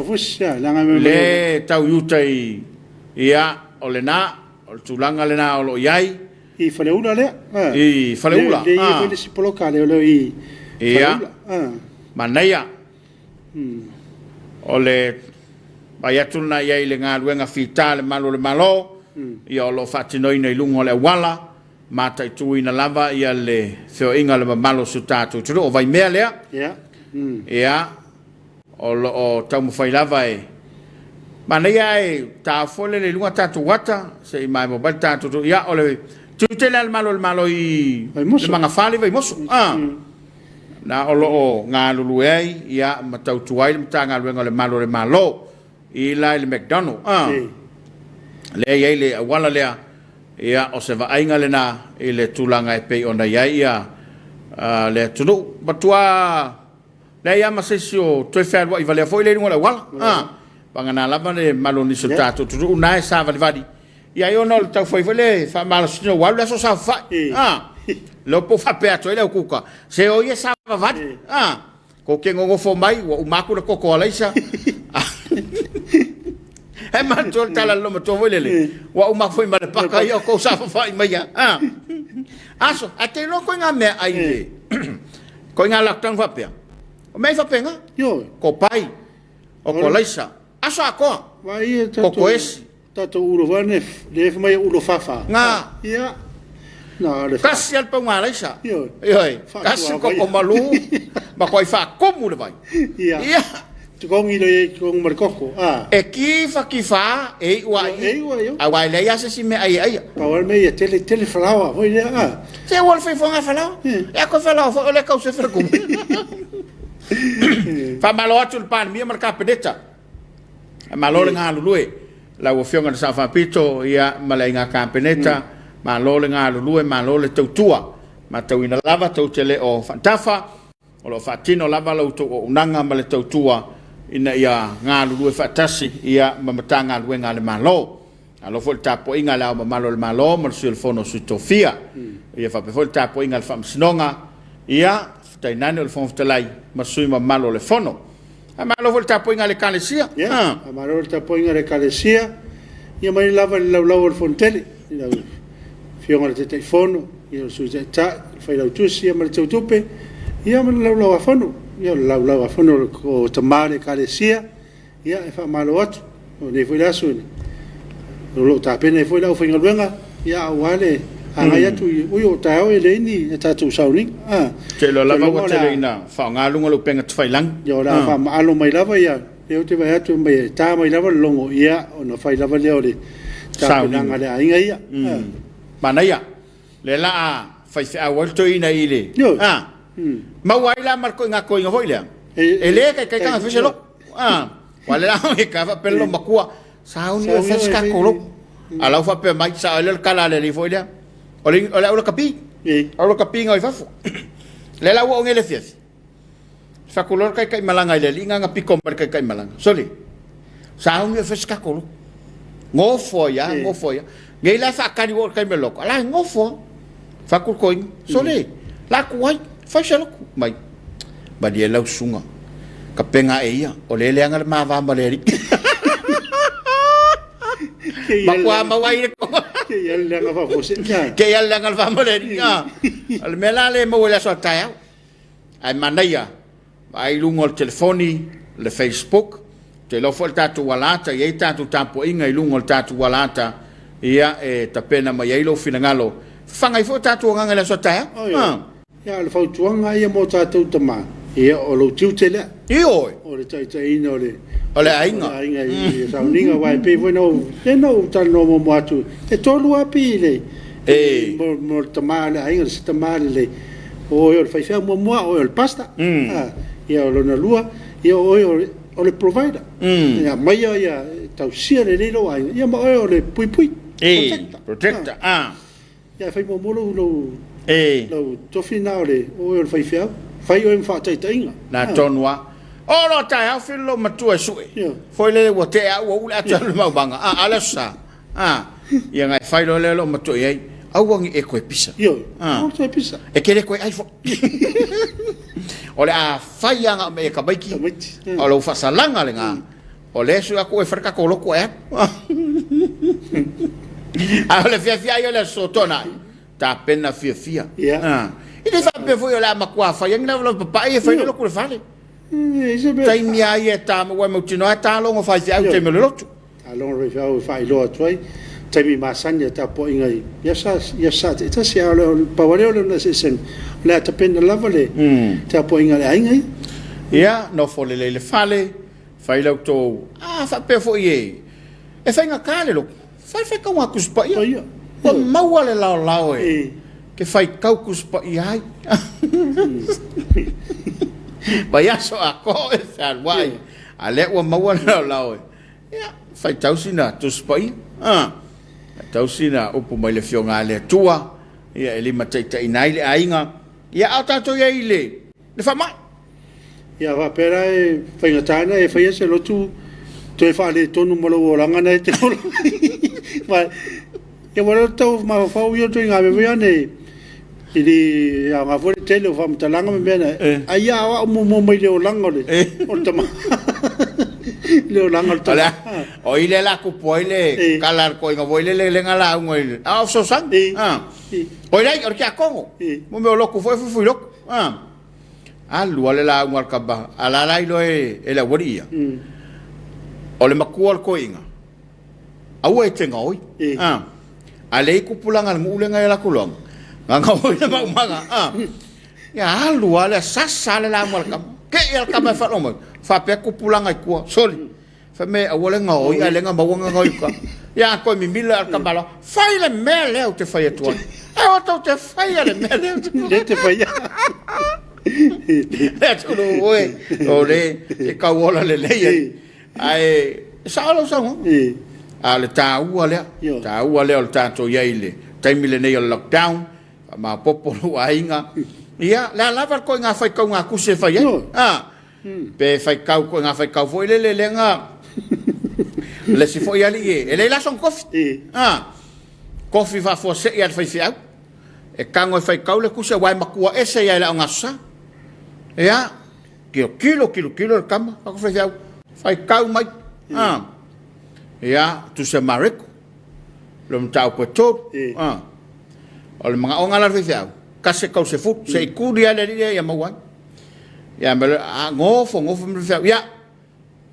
le tau yutai ia o le na o tulanga le na o lo iai i faleula le i faleula le i foi si poloka le i ia manaya o le vai atuna ia ile ngā luenga fita le malo ia o lo whatinoi nei lungo le wala mata i tui na lava ia le feo inga le malo su tātou turu o vai mea lea ia o lo o tau mawhai lava e mana ia e tā fole le lunga tātou wata se i mai mobile tātou ia o le tuitele le malo i le manga whale vai moso na o lo o ngā lulu ei ia matau tuai le mta ngā luenga le malo i lai le McDonald le ia le wala lea ia o se vainga le na i le tulanga e pei ona ia le tunu batua le ia masesio toi ferwa i vale foi le ngola wala pangana lava le malo ni sultato tu na e sa vali ia io no tau foi vale fa malo sino wala so sa fa lo po fa pe ato le kuka se o ia sa vali ko ke ngo fo mai o maku le koko alaisa e man tol tala lo to volele wa uma foi ma paka yo ko sa fa mai ya aso ate lo ko nga me ai ko nga lockdown fa pe o me fa penga yo ko pai o ko laisa aso ako vai ko ko es tato ulo vane le fa mai ulo fa nga ia na le kasi al pa nga laisa yo kasi ko malu ma ko fa como le vai ia Tukongi le kong markoko e kifa e wa a wa le ya se si me ai power me ya tele falawa foi le se wol fe fonga falawa e ko falawa fo le causa fer kum fa malo atul pan mi marka pedeta malo le nga lulue la wo fionga sa fa pito ya malenga campeneta malo le nga lulue malo le tautua ma tauina lava tautele o fantafa o lo fatino lava lo to unanga ma le tautua ina ia ngā lulu e whaatasi ia mamatanga luenga le malo. Alo fo le Tapua'iga lao malo le malo ma le silfono su tofia. Ia whape fo le Tapua'iga le whamsinonga ia tainane o le whamfitalai ma sui ma malo le fono. A malo fo le Tapua'iga le kalesia. A malo le Tapua'iga le kalesia ia mai lava le laulau le fontele. Fionga le te fono ia sui te ta fai lau tusi ia ma le tautupe ia ma le laulau a fono. Ia lau fono o tamare kalesia ia e fa malo atu o ne foi laso lo ta pena foi lau finga luenga ia wale anga ia tu o ta o le ni ta tu sauni te lo lava o te ina fa nga lunga lo penga tfai lang ia la fa malo mai lava ia e te vai atu mai ta mai lava longo ia o no fai lava le ole ta langa le ainga ia mana ia le la fai fa volto ina ile ma wai la marco nga ko nga hoile ele kai ka fese lo wala la e ka fa pelo makua sa uni fes ka ko lo ala fa pe mai sa le kala le foile ole ole kapi Alo ka pinga i fafu. Le la wo ngele fiafi. Fakulor kai malanga le linga nga pikom kai malanga. Soli. Sa un fe skakolo. Ngofo ya. Ngai la fa kani wo kai meloko. Ala ngofo. Fakul koin. Soli. La kuai. Fa shalo mai. Ba dia lau sunga. Ka penga e ia. O le leanga ma va maleri. Makwa mawai ko. Ke yal leanga fa fose. Ke yal leanga fa maleri. Al melale mo wala so taya. Ai manaya. Ai lungo el telefoni, le Facebook, te lo fo tatu walata, ye tatu Tapua'iga i lungo el tatu walata, ia e tapena mai ai lo finangalo. Fanga i fo tatu nganga le so taya. Ya le fo tuanga ia mo tatu tama. Ia o lo tiutele. Io. O le tai no le. O le ainga. Ainga i sa ninga wai pe no. E no tal no mo atu. E tolu api le. Mo tamale ainga se tamale le. O le fai fa mo o le pasta. Ia o lona lua, ia o le provider. Ia mai ia tau sia le lelo ai. Ia mai o le pui. Protector. Ia fai mo lo tofina o le fai fiau. Fai o mfa taitainga. Na tonua. O lo tai au filo matua sui. Foi le wo te au o le atu mau banga. Ala sa. Ia ngai fai lo le lo matua ai. Au wangi e koe pisa. O koe pisa. E kere koe ai fo. O le a fai anga me ka baiki. O le ufasalanga le nga. O le su aku e farka ko loko e. A le fia yo le sotona. Ta pena fia. I le fa pe foi la makwa fa yang na lo papa e fa lo ko le fale. Tai mia ye ta mo mo tino ta lo ngo fa fia te me lo lotu. Along re fa lo twai. Taimi masanya Tapua'iga ia sa te tasi a le pawareo le na sesen le atapena lava le Tapua'iga le ainga ia no fole le fale fai lau tō fa pe fo ie e fai ngā le lo fai kau ngā kuspa ia o maua le lao e ke fai kau kuspa ia ai ba ia so a ko e fai wai a le ua maua le lao e ia fai tausina tuspa ia tausina upu mai le fionga le tua ia e lima taitai nai le ainga ia au tato ia i le whama ia whapera e whaingatana e whaia se lotu to e whaale tonu malo o ranga nei te olo ia wala tau mawhau ia tui ngā mewea nei i li a ngā fwere tele o whamtalanga me mena a ia awa mo mai leo langa le o tama leo langa le tama o ile la kupo ile kalar ko inga voile le ngala ungo ile a so sang o ile o kia kongo mo me o loko foi loko a lua le la ungo al kaba ala la ilo e la waria o le makua ko inga a ua e tenga oi a le kupulanga ngule ngai la kulong nganga oi le maumanga ya lua le sasa le la ungo al kaba ke el kaba fa lomo fa pe kupulanga kua soli fa me a wole ngoi a lenga mawanga ngoi ka ya ko mi mila al kabalo fai le mele o te fai tu e o te fai le mele le te fai e tu no o le e ka wola le le ai sa lo sa a le ta ua le o tato yeile taimi le nei o lockdown ma popolo ainga ia la lava ko nga fai ka nga kuse fai pe fai kau ko nga fai kau foi le nga le si foi ali e le la son coffee coffee va fo se ia fai fiau e kango fai kau le kuse wai makua ese ia la nga sa ia kilo le kama ko fai fiau fai kau mai ia tu se mareko lo mtau po to o le mga onga la fai fiau kase kau se fut se ikuri ale ria ia mawai ia me ngofo me fiau ia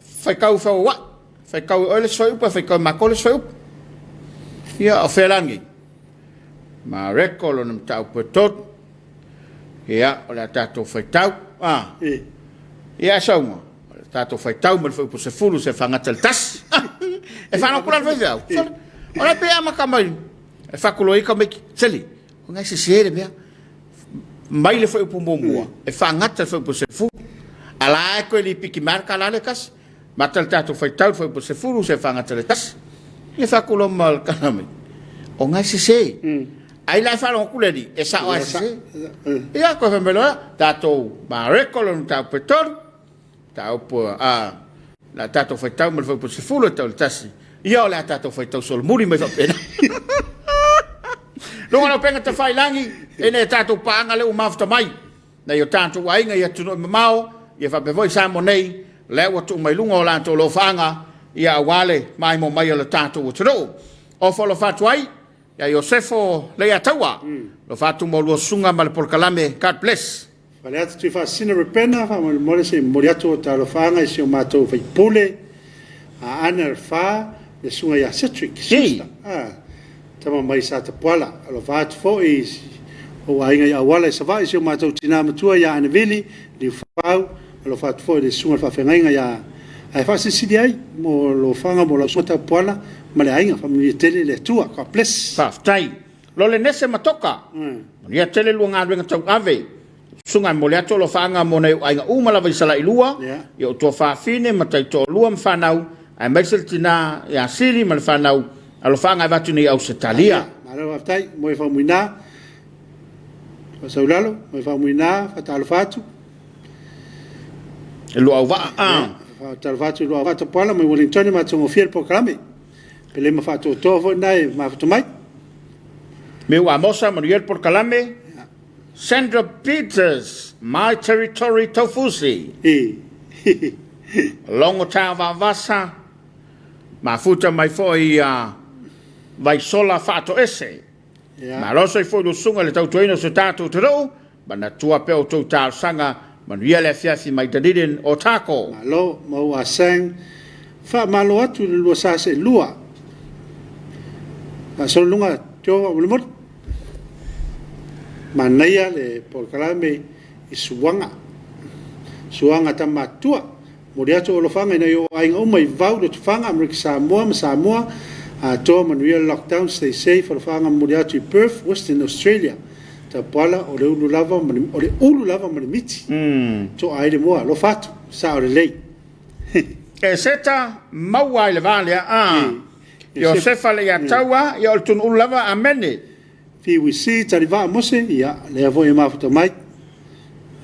fai kau fa wa fai kau ole soi pa fai kau makole soi ia o felangi ma rekolo no tau potot ia o la tato fai tau ia saunga tato fai tau me fai po se fulu se fanga tel tas e fa no kula fai fiau ora pe ama kamai e fa kulo i kamai seli o ngai se sere mea mai le foi po momua e fa ngata foi po se fu ala ko li piki marka la le kas matal tato foi tal foi po se fu se fa ngata le tas e fa kulo mal kanami o ngai se ai lai fa lo kule di e sa o se ia ko fa melo tato ma recolo no tau petor tau po la tato fa tau mo fa po se fulo tau tasi ia la tato fa tau sol muri me fa pena lo ngalo penga te fai langi e ne tato paanga le umafta mai na yo tato wainga ia tuno mao ia fa bevoi sa mo nei le wa tu mai lungo la to lo fanga ia wale mai mo mai le tato o tro o fo lo fa tuai ya Yosefo le atawa lo fatu mo lo sunga mal por kalame God bless Vale atu tu fa sina repena fa mo le se moriato ta lo fanga se o mato fa pule a ana fa le sunga ya citric sista tama mai sa te pola lo fatu fo is o ainga ya wala sa vai se o mato tina matua ya ana vili li fa lo fatu fo le sunga fa fenga ya ai fa se sidiai mo lo fanga mo lo sota pola male ainga family tele le tua ka bless tai lo le nese matoka ia tele lu nga wenga tau ave sunga mo le lo fanga mo nei ainga uma la visala ilua ia to fa fine matai to luam fanau ai mesel tina ya siri mal fanau alo fanga va tuni au setalia malo aftai mo fa muina fa saulalo mo fa muina fa tal fatu lo au va fa tal fatu lo va to pala mo Wellington ma tso fiel programe Pele ma fato tovo nai ma fato mai. Meu amosa Manuel por Calame. Sandra Peters, my territory tofusi. Longo tava vasa. Ma futa mai foi vai sola fato esse. Ma lo sai foi do sunga le tautoino so tato tro, bana tua pe o total sanga Manuel Afiafi mai dadiden o taco. Ma lo mo asang fa malo atu lo sa se lua. So lunga jo ulmot manaya le por kalame isuanga suanga tamatua moriato lo fanga na yo ai o mai vau do fanga America Samoa a to manuel lockdown stay safe for fanga moriato Perth Western Australia ta pala o le ulu lava miti to ai le moa lo fatu sa o le lei e seta mawai le vale Yosefa le atawa ya tun ulava amene fi we see tariva mose ya le avo e mafuta mai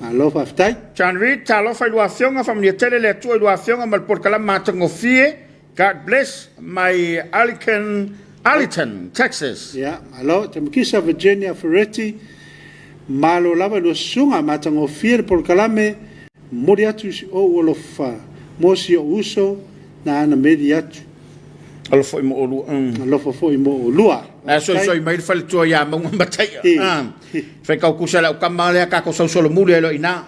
alo fa ftai John Reed ta lo fa luafiona family tele le tu luafiona mal por kala matango fie God bless my Arlington Texas ya alo temkisa Virginia Ferretti malo lava lo sunga matango fie por kala me moriatu o lo fa mosi o uso na ana mediatu alo foi mo olu alo foi mo lua so mai fal to ya mo matai fe ka ku sala ka male ka ko so solo mule lo ina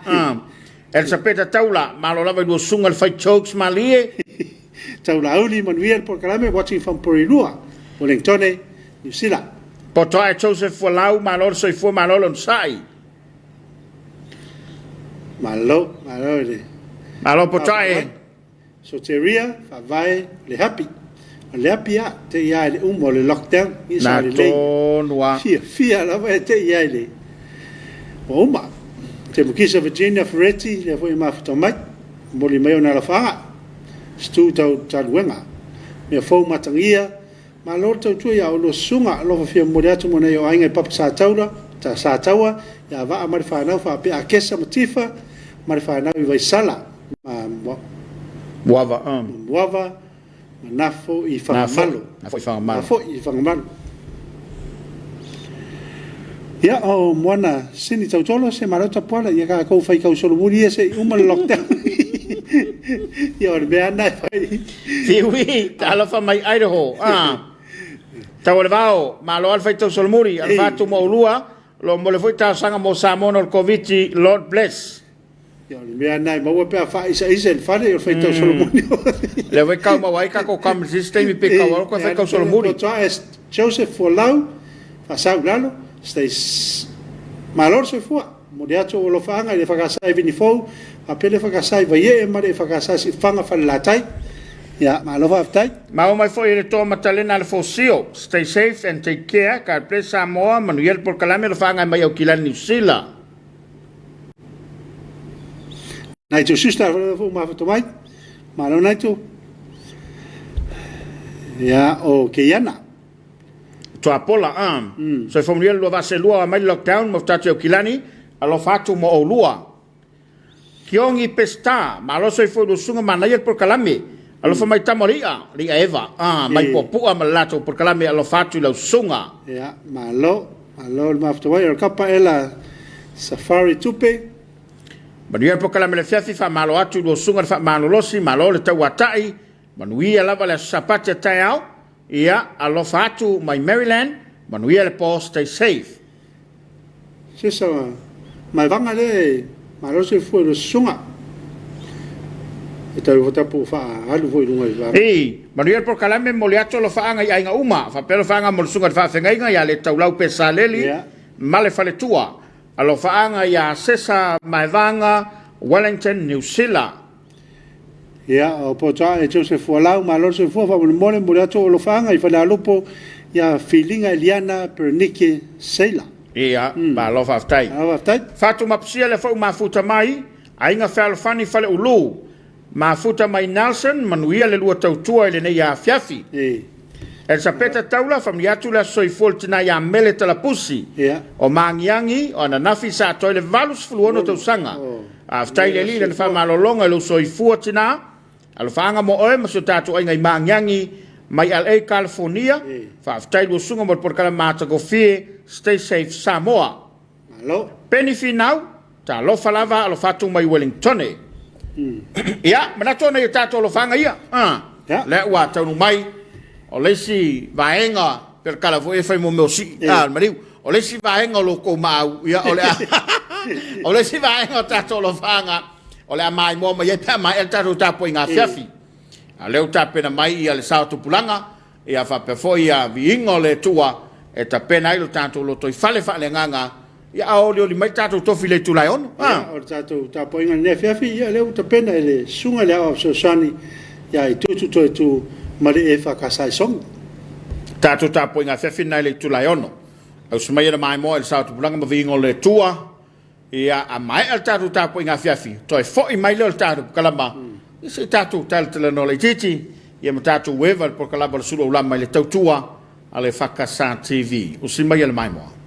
el sapeta taula malo lava do sungal fai chokes malie taula uli manuel por kalame watching from Porilua Wellington New Zealand poto ai Joseph Walau malo so fo malo on sai malo poto ai soteria fa vai le happy le apia te ia le umo le lockdown i sa le le fia la vai te ia le oma te mukisa Virginia Ferretti le foi ma futa mai mo le mai na la fa stu tau taluenga me fo matangia ma lo tau tu ia o lo sunga lo fa mo le atu mo nei o ainga papa sa taula ta sa taua ya va a fa na fa pe a kesa motifa ma fa na vai sala ma wava nafo i fangamalo nafo i fangamalo ya o mwana sini tautolo se marota pola ia ka ko fai ka solo muri ese uma lockdown ya o be ana fai fiwi talo fa mai Idaho tawalvao malo al fai to solo muri al fatu mo lua lo mo le foi ta sanga mo Samoa el Komiti Lord bless ya me ana mo pe fa isa el fare o fai to solo muri le vai ka mo vai ka ko kam system pe ka ko fai ka solo muri to Joseph Walau fa saulalo stai malor se fu modiato lo fanga le faga sai vini fo apele faga sai vai e mare faga sai si fanga fa latai ya malo fa tai ma o mai foi le to matalena al fosio stay safe and take care God bless Samoa Manuel por kalame lo fanga mai o kilan New Zealand nai tu sister fu ma fa mai malo nai tu ya o ke yana toa pola so fa mulia lo va se lua mai lockdown mo tatu kilani alo fatu mo o lua kiongi pesta malo so fo do sunga manai por kalame alo fa mai tamoria ri eva mai popu amalato por kalame alo fatu lo sunga ya malo mafto wa kapa ela safari tupe manuia por kalame le fiafi fa malo atu do sunga fa malo losi malo le tawatai manuia lava le sapata taiao ia alo fatu mai Maryland manuia le post stay safe sesa mai vanga le malo se fo lo sunga eta vota po fa alu foi lunga va manuia por kalame moliato lo faanga ia inga uma fa pelo faanga mo sunga fa fenga ia le taulau pesaleli male fale tua alo faanga ia sesa mai vanga Wellington New Zealand ya o pota e Joseph Walau malo se fo fa mole moliato lo faanga i fa la lupo ya filinga Eliana Pernike Sela ia ba lo fa tai fatu mapsia le fo mafuta mai ainga fa fani fale ulu mafuta mai Nelson manuia le lua tautua le nei Afiafi el sapeta taula familiatu la soifoltina ya mele tala pusi o mangiangi o na nafi sa toile valus fuluono tau sanga aftai le li le fa malolonga lo soifoltina al fanga mo oe maso tatu ai ngai mangiangi mai LA California fa aftai lo sunga mo por kala mata go fie stay safe Samoa malo peni finau ta lo falava lo fatu mai Wellington ia mana tona ia tatu lo fanga ia le wa tau mai o lesi vaenga per kala vo e fai mo mosi mariu o lesi vaenga lo ko mau ia o lesi vaenga tatu lo fanga o le mai mo mai pa mai el tatu Tapua'iga Afiafi a leu tapena mai ia le sao tupulanga ia fa pe foi ia vingo le tua e tapena i lo tatu lo toi fale le nganga ia o le mai tatu tofi le tulai on o tatu Tapua'iga ne Afiafi ia leu tapena le sunga le o so sani ia i tu mari EFKS song tatu Tapua'iga Afiafi nai le tulai ono au smai le mai mo el sao tupulanga ma vingo le tua ia a mai el tatu Tapua'iga Afiafi toi foi mai le tatu kalama se tatu tal no le titi ia matatu weva por kalama Suluaulama le tautua ale EFKS TV o simai le mai mo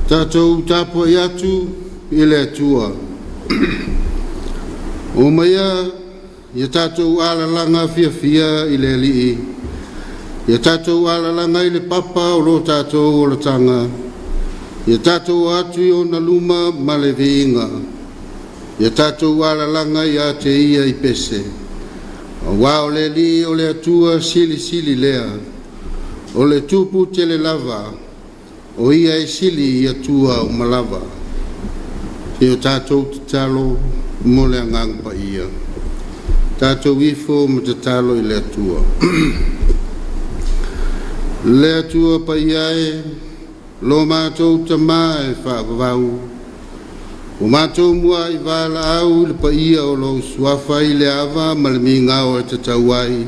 Tatou Tapua'iga ile tua. O maya ia tatou alalanga Afiafi ile li'i. Ia tatou alalanga ile papa o lo tatou o le tanga. Ia tātou atu i ona luma ma le veinga. Ia tātou alalanga ia te ia i pese. Wa o le li o le atua sili lea. O le tupu te le lava. O ia e sili i atua o malava. Te o tātou te talo mo le angang pa ia. Tātou ifo mo te talo i le atua. Le atua pa ia e lo mātou ta mā e whaapawau. O mātou mua i wāla au le pa ia o lo suafa i le awa ma le mingao e te tauai.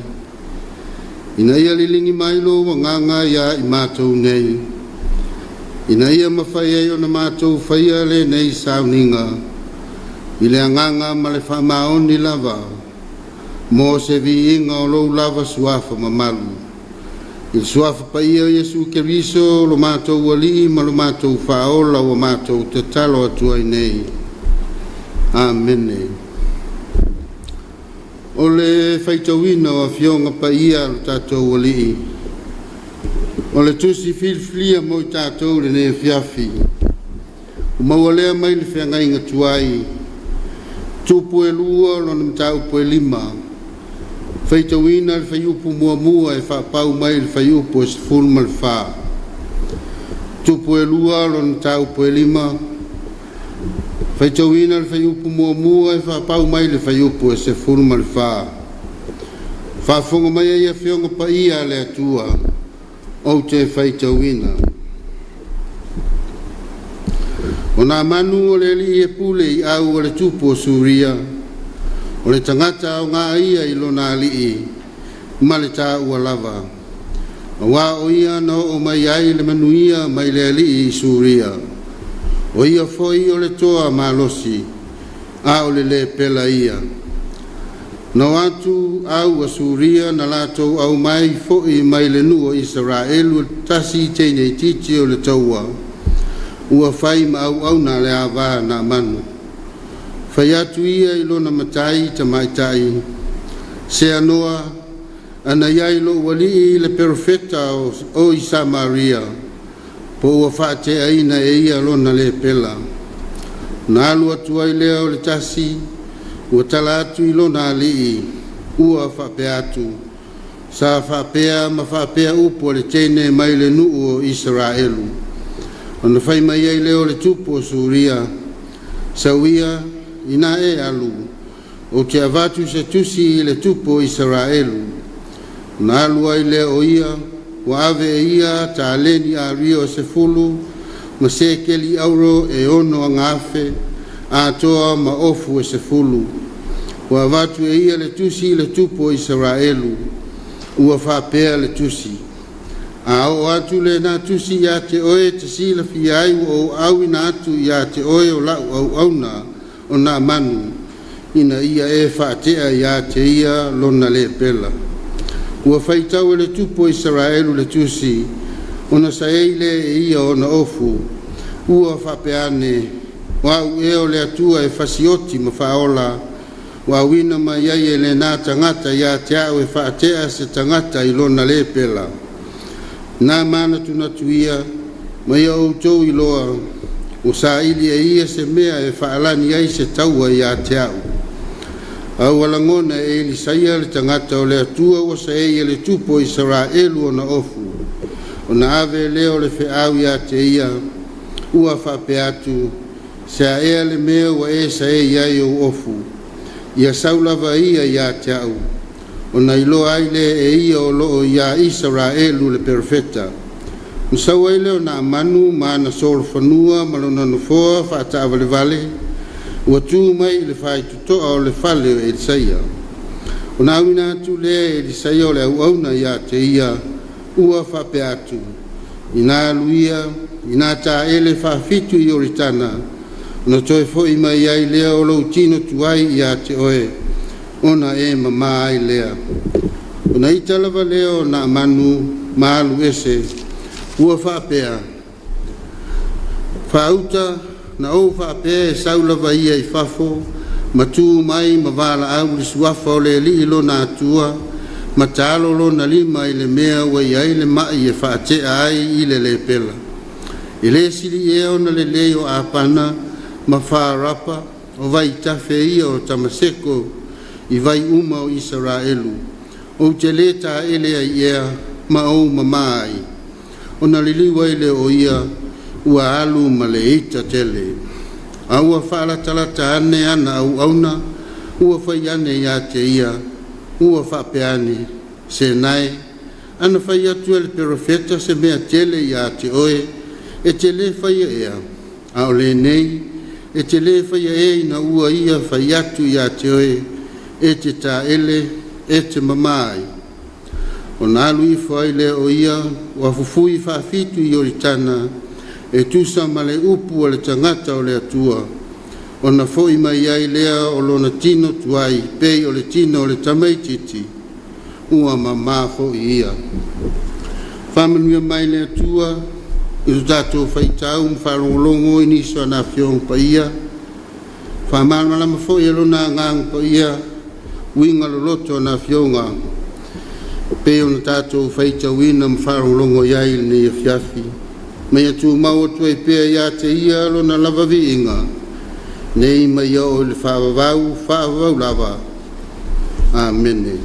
Ina ia lilingi mailo wa nganga ia i mātou nei. Ina ia mawhai e o na mātou whaia le nei sauninga. I le anganga ma le whamaoni lava. Mo se vi inga o lo lava suafa ma malu. Il suafa pa ia Yesu Keriso lo mātou wali ma lo mātou whaola o mātou te talo atua i nei. Amene. O le whaitawina o Afionga pa ia lo tātou wali. O le tusi filflia mo i tātou le ne Afiafi. O mawalea mai le whiangai ngatuai. Tupu e lua lo na mtau po e lima. Whaitawina le whaiupu mua e whapau mai le whaiupu e sefulma le wha. Tupu e lua lo na tau po e lima. Whaitawina le whaiupu mua e whapau mai le whaiupu e sefulma le wha. Whafonga mai e whionga pa ia le atua. O te whaitawina. O nā manu o le li e pule i au o le tupu o Suria. O le tangata o ngā ia i lona alii, ma le tā ua lava. Wā o ia no o mai ai le manuia mai le alii i Suria. O ia foi o le toa malosi, a o le pela ia. No atu au a Suria na latou au mai foi mai le nuo Israelu tasi teine i titi o le taua. Ua fai ma au na le awa na manu. Whai atu ia i lona matai ta maitai. Se anoa, ana iai lo wali le perfeta o i Samaria. Po ua whaate aina e ia lona le pela. Na alu atu ai lea o le tasi, ua tala atu i lona alii, ua whape atu. Sa whapea ma whapea upo le tene mai le nuu o Israelu. Ona whai mai ai leo le tupu o Suria. Sauia, ina e alu, o te avatu se tusi i le tupo Israelu. Na alu ai le o ia, wa ave ia ta aleni a rio se fulu, ma se keli auro e ono a ngafe, a toa ma ofu e se fulu. Wa avatu e ia le tusi i le tupo Israelu, ua whapea le tusi. A o atu le na tusi ia te oe te sila fiai o au ina atu ia te oe o lau au auna, o nā manu, ina ia e whaatea ia te ia lona le pela. Ua whaitau e le tupo Israelu le tusi, ona sa eile e ia o na ofu, ua whapeane, wau e o le atua e whasioti ma whaola, wa wina ma iai e le nā tangata ia te au e whaatea se tangata i lona le pela. Nā mana tunatu ia, ma ia outou i loa, o sa ili e ia se mea e whaalani ai se taua i a te au. Au alangona e ili saia le tangata o le atua o sa e le tupo Israelu o na ofu. O na ave leo le whiau i a te ia, ua whape atu, se a ea le mea wa e sa e iai o ofu. Ia saulava ia i a te au. O na ilo aile e ia o loo i a Israelu le perfeta. Msau ai leo na manu ma na sol fanua ma lona nufoa whaata avale vale. Ua tū mai le whai tutoa o le whale e Elisaia. O na awina atu le Elisaia o le au auna i a te ia ua whape atu. Ina aluia, ina ta ele whawhitu i oritana. Na toi foi mai ai lea o lau tino tuai i a te oe. Ona e mama ai lea. O na italava leo na manu ma alu ese. Ua whapea. Whauta na o whapea e saulava ia i whafo, ma tū mai ma wala au li suafa o le li ilo na atua, ma tālo lo na lima i le mea wa i ai le mai e whaatea ai i le pela. I le sili e ona le leo a pana ma whaarapa o vai tafe ia o Tamaseko I vai uma o Israelu. O te le ta ele ai ea ma o mamai. O na liliwa ele o ia ua alu ma le ita tele. A ua whaala talata ane ana au auna, ua whai ane ia te ia, ua whapeane se nai. Ana whai atu ele perofeta se mea tele ia te oe, e te le whai ea. A o le nei, e te le whai e na ua ia whai atu ia te oe, e te ta ele, e te mamai. O na alu I whai le o ia, wa fufui whaafitu I oritana, e tusa ma le upu o le tangata o le atua. O na foi mai ai lea o lona tino tuai, pei o le tino o le tamaititi, ua mamafo ia. Whamanuia mai le atua, I tu tātou whaitau, mwharongolongo I niso ana whiong pa ia. Whamalama foi e lona ngang pa ia, winga loloto ana whionga. Pei o na tātou whaitau ina mwharongolongo iai ni Afiafi. Mai atu mau atu e pea ia te ia lona lava viinga. Nei mai o le whaavavau lava. Amene.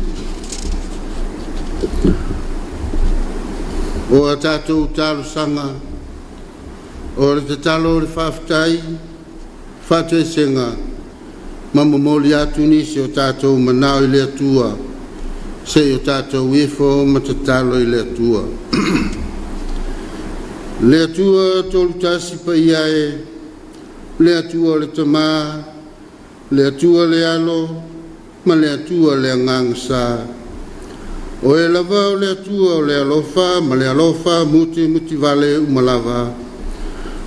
O a tātou talo sanga, o le te talo le whaafitai, whatu e senga, mamamoli atu nisi o tātou manao I le atua, se o tātou wefo ma te talo I le atua. Le atua tolu tasi pa ia e, le atua le tamā, le atua le alo, ma le atua le angangsa. O e lava o le atua o le alofa, ma le alofa muti vale umalava.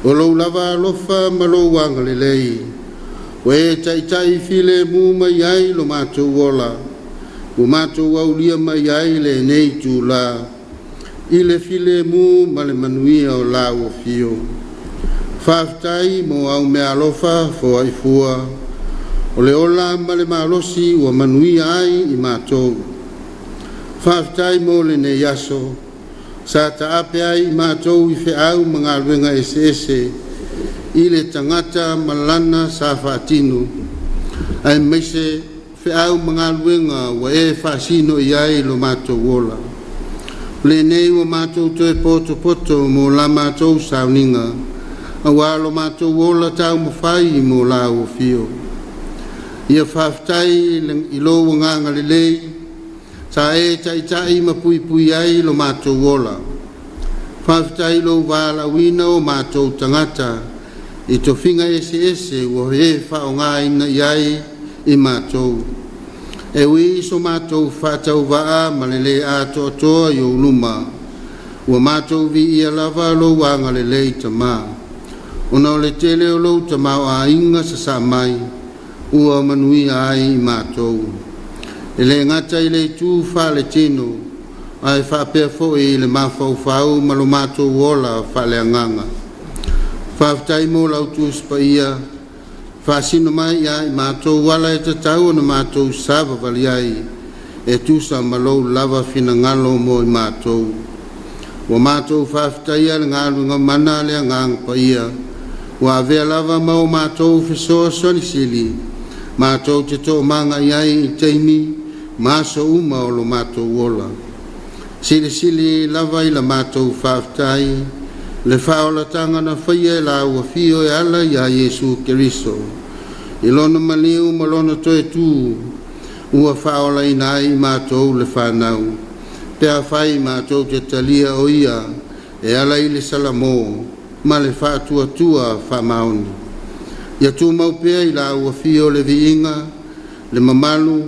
O lou lava alofa ma lou wanga le lei. O e tai file mu mai ai lo mātou wola. O mātou aulia mai ai le nei tu la. I le file mu ma le manuia o la o fio. Whaftai mo au me alofa fo ai fua. O le ola ma le malosi o manuia ai I mātou. Whaftai mo le ne yaso. Sa ta ape ai I mātou I whiau mga ruenga ese. I le tangata malana sa whaatino. Ai meise whiau mga ruenga wa e whaasino I ai lo mātou wola. Le nei o mātou toe poto mo la mātou sauninga. A walo mātou wola tau mawhai mo la o fio. Ia whaftai I lo wanganga le lei. Sa e tai ma pui ai lo mātou wola. Whaftai lo wala wina o mātou tangata. I to whinga ese o he whaonga ina iai I mātou. E ui so mātou whātau waa ma le le ato atoa I o luma. Ua mātou vi ia lava lo wanga le lei tamā. Ona o le tele o lo tamā o a inga sa mai. Ua manui ai I mātou. E le ngata I le tū wha le tino. Ai whapea fo I le mawhau whau ma lo mātou wola wha le anganga. Whaftai mo lau tūs pa ia. Whaasino mai ia I mātou wala e tatau na mātou sava vali ai. E tūsa ma lo lava fina ngalo mo I mātou. Wa mātou whaftai ia le ngalu ngā mana le angang pa ia. Wa avea lava mau mātou fisoa soni sili. Mātou te tō manga iai I teimi. Maso uma o lo mātou wola. Sili lava I la mātou whaftai. Le whaolatanga na whaia la ua fio e ala I a Yesu Keriso. I lona maliu ma lona toe tū. Ua whaola I nai mātou le whanau. Pea whai mātou te talia o ia. E ala I le salamo. Ma le whātua whamaoni. Ia tū maupea I la ua fio le viinga. Le mamalu.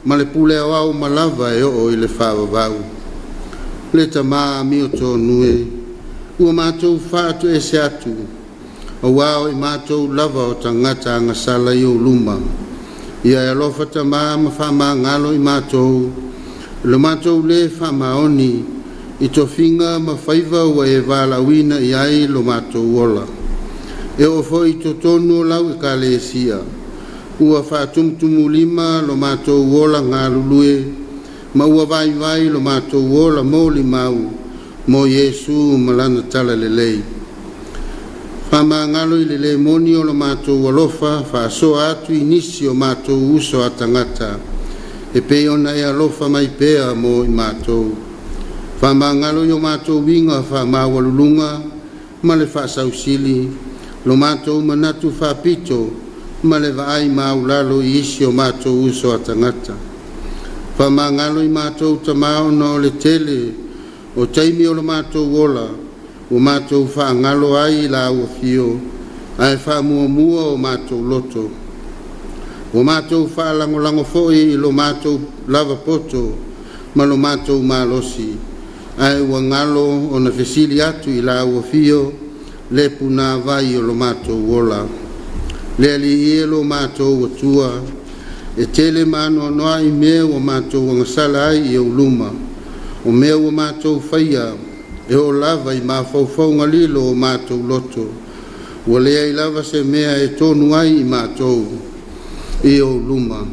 Ma le pule au malava e o I le whaavavau. Le tamā mi o tō nue. Ua mātou whātu e se atu. O wao I mātou lava o tangata ngasala I o luma. Ia e alofa tamā ma whama ngalo I mātou. Le mātou le whamaoni. I to whinga ma whaiva ua e wala wina I ai lo mātou wola. E o fo I to tonu lau I ka le sia. Ua whātumtumu lima lo mātou wola ngā lulue, ma ua vai lo mātou wola mōli mau, mo Yesu malana tala le lei. Whamangalo I le moni o lo mātou alofa, whaasoa atu inisi o mātou uso a tangata. E pe ona e alofa mai pea mo I mātou. Whamangalo I o mātou winga whamawalulunga, ma le whaasausili, lo mātou manatu whapito, ma le vaai maulalo I isi o mātou uso a tangata. Whamangalo I mātou tamao na o le tele, o taimi o lo mātou wola, o mātou whaangalo ai la ua fio, ai whamuamua o mātou loto. O mātou whaalangolango foi I lo mātou lava poto, ma lo mātou malosi, ai ua ngalo o na fesili atu I la ua fio, le puna vai o lo mātou wola. Le ali lo mātou watua, e tele mano noa I mea o mātou wangasala ai I uluma, o mea o mātou whaia, e o lava I mawhauwhau ngalilo o mātou loto. Ua lea I lava se mea e tonu ai I mātou I o luma.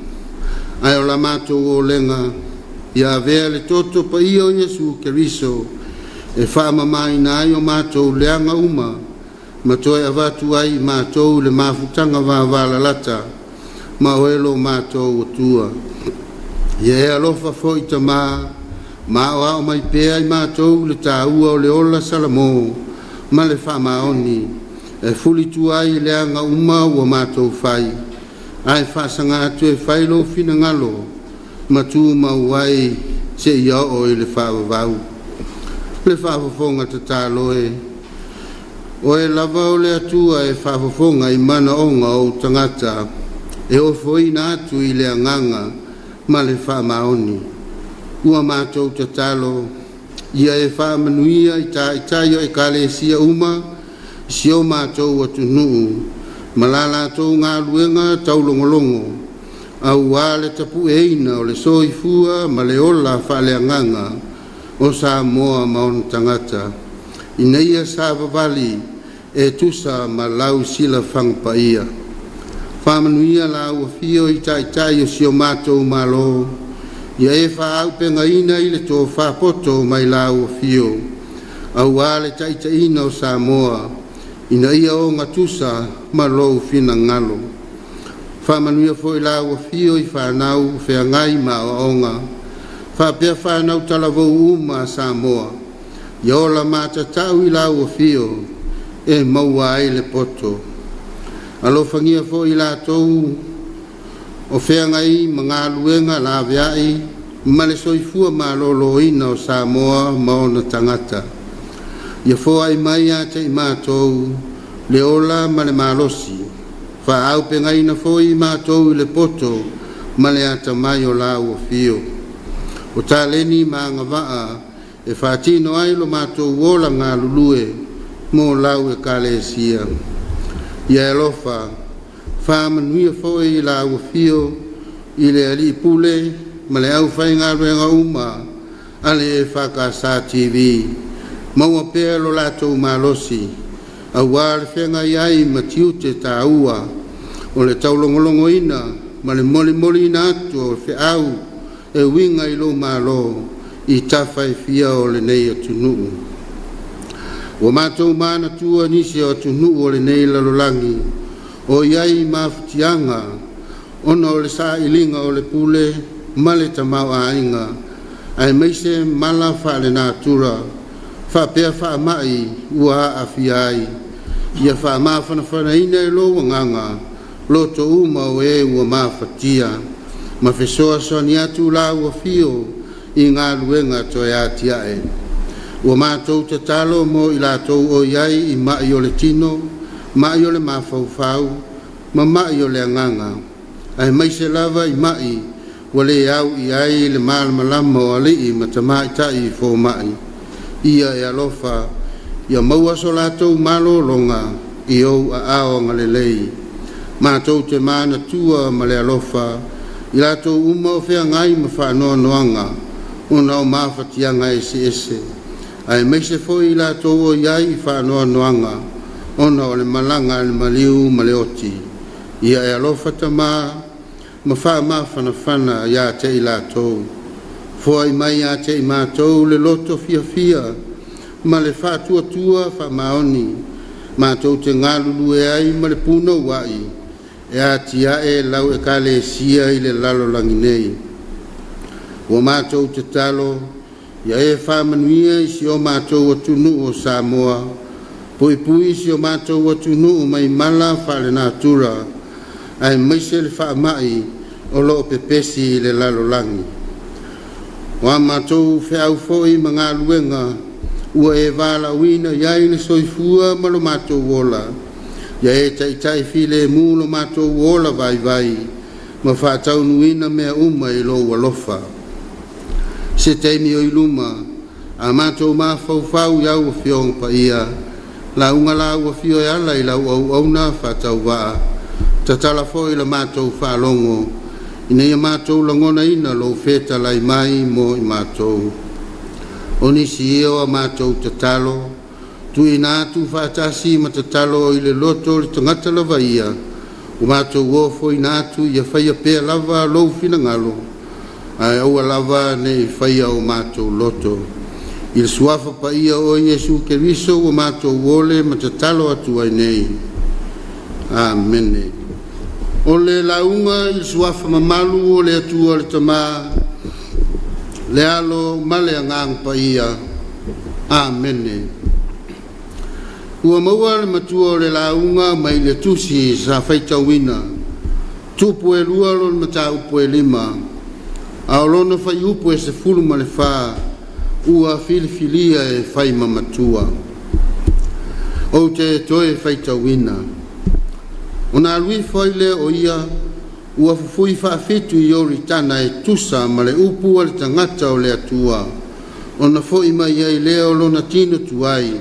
Ai o la mātou o lenga, ia vea le toto pa I o Yesu Keriso, e whaamamai na ai o mātou leanga uma, ma toe avatu ai mātou le mafutanga wāwala lata, ma oelo mātou o tua. Ia e alofa fo I tamaa, ma o mai pea I mātou le tāua o le ola salamo, ma le whamaoni, e fuli tuai leanga uma o mātou whai, ai whasanga atu e whailo fina ngalo, ma tū mauai se ia o I le whaavavau. Le whaavafonga te tāloe, o e lava o le atua e whaavafonga I mana onga o tangata, e o foina atu I le anganga, ma le whamaoni. Ua mātou te talo, ia e whaamanuia I taio e kalesia uma, si o mātou atu nuu, malala tau ngā luenga tau longolongo, au wale Tapua'iga o le soifua ma le ola whaaleanganga o Samoa maon tangata. Inaia sa vavali e tusa ma lau sila whangpaia. Whamanuia la ua fio I taio si o mātou malo, ia e whaau penga ina I le tō whapoto mai la ua fio. Au wale taitaina o Samoa, ina ia o ngatusa ma lou fina ngalo. Whamanuia fo I la ua fio I whanau wheangai ma o onga. Whapea whanau talavou uma Samoa. Ia ola mātatau I la ua fio, e maua ai le poto. Alofangia fo I la tou, o wheangai mga luenga la veai, ma le soifua ma loloina o Samoa ma o na tangata. Ia fo ai mai a te I mātou, le ola ma le malosi, wha au pengai na fo I mātou I le poto, ma le ata mai o la ua fio. O tā leni ma ngawaa, e whatino ai lo mātou wola ngā lulue, mō lau e kalesia. Ia e lofa, whamanuia fo I la ua fio, I le ali pule, ma le au whai ngā ruenga uma, ale e whakasa TV. Maua pēr lo lātou malosi, a wāre whenga iai ma tiute tā ua, o le taulongolongo ina, ma le moli ina atu o whi au, e winga I lo malo, I tawhai fia o le nei atunuu. Wa mātou mana tua nisi o atunuu o le nei lalolangi, o iai mawhitianga, ona o le sa ilinga o le pule, ma le tamau a inga, ai meise mala wha le nātura, wha pēr wha mai ua Afiafi, ia wha mawhanawhana ina e lo wanganga, loto uma o e ua mawhatia, ma whesoa soni atu la ua fio I ngā luenga toi atia e. Ua mātou te talo mo I lātou o iai I mai o le tino, mai o le mawhauwhau, ma mai o le anganga. Ai maise lava I mai, wa le au I ai le malamalama o alii ma tamai tai fo mai. Ia e alofa, ia maua so lātou malo longa I ou a ao ngalelei. Mātou te mana tua ma le alofa, I lātou uma o whea ngai ma whanoa noanga, ona o mawhatianga ese. Ai meise foi I lātou o iai I whanoa noanga, ona o le malanga le maliu ma le oti. Ia e alofa tama, ma wha mawhanawhana ia te I lātou. Fua I mai ia te I mātou le loto fia, ma le wha tua wha maoni, mātou te ngālulu e ai ma le puna wai e atia e lau e kale sia i le lalo langi nei. Ua mātou te talo ia e whamanuia i si o mātou atunu o Samoa, pui pui si o mātou atunu o mai mala whale nātura, ai maise le whaamai o loo pepesi i le lalo langi. Wa mātou whiau foi ma ngā luenga, ua e wala wina iai le soifua ma lo mātou wola, ia e tai file mu lo mātou wola vai vai, ma whātau nuina mea uma i lo walofa. Se teimi o iluma, a mātou mā whau iau a whiong pa ia, la unga la ua whio e ala i lau au auna whātau waa, ta tala foi la mātou whālongo, ina ia mātou langona ina lo feta lai mai mo i mātou. Onisi eo a mātou te talo, tu ina atu whātasi ma te talo i le loto le tangata lava ia, o mātou wofo ina atu ia whaia pēr lava lou fina ngalo, ai aua lava ne i whaia o mātou loto. I le suafa pa ia o Yesu Keriso o mātou wole ma te talo atu ai nei. Amene. O le launga i le suafa mamalu o le atu o le tamā, le alo male angang pa ia. Amene. Ua maua le matua o le launga mai le tusi sa whaitawina. Tupu e lua lo le mata upu e lima. Aolono whai upu e se fulu ma le wha. Ua filifilia e whai mamatua. O te toe whaitawina. O nā lui whai le o ia. Ua fufui whaafitu i ori tana e tusa ma le upu a le tangata o le atua. O na fo ima iai leo lo na tino tuai.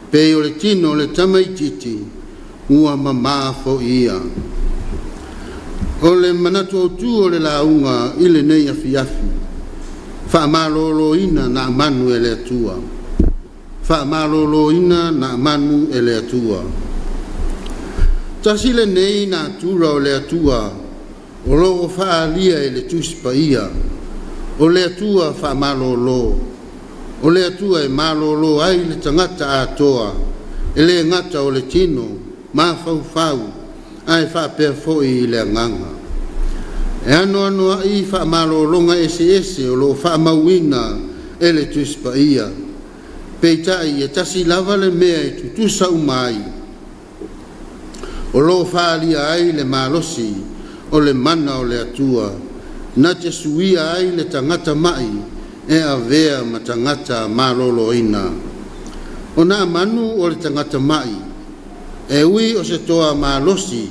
Pe o le tino le tamaititi. Ua mamā fo ia. O le manatu o tu o le launga i le nei Afiafi. Whaamālolo ina na manu e le atua. Whaamālolo ina na manu e le atua. Tasi le nei na tura o le atua. O loo whaalia e le tuspa ia. O le atua whaamālolo. O le atua e mālolo ai le tangata atoa. E le ngata o le tino. Mā fau. Ai whaapea foi i le anganga. E ano ai whaamālolonga ese o lo whaamauina e le tuspa ia. Peitai e tasi lava le mea e tutusa umai. O lo whaalia ai le malosi o le mana o le atua. Na te suia ai le tangata mai e a vea ma tangata māloloina. O na manu o le tangata mai. E ui o se toa malosi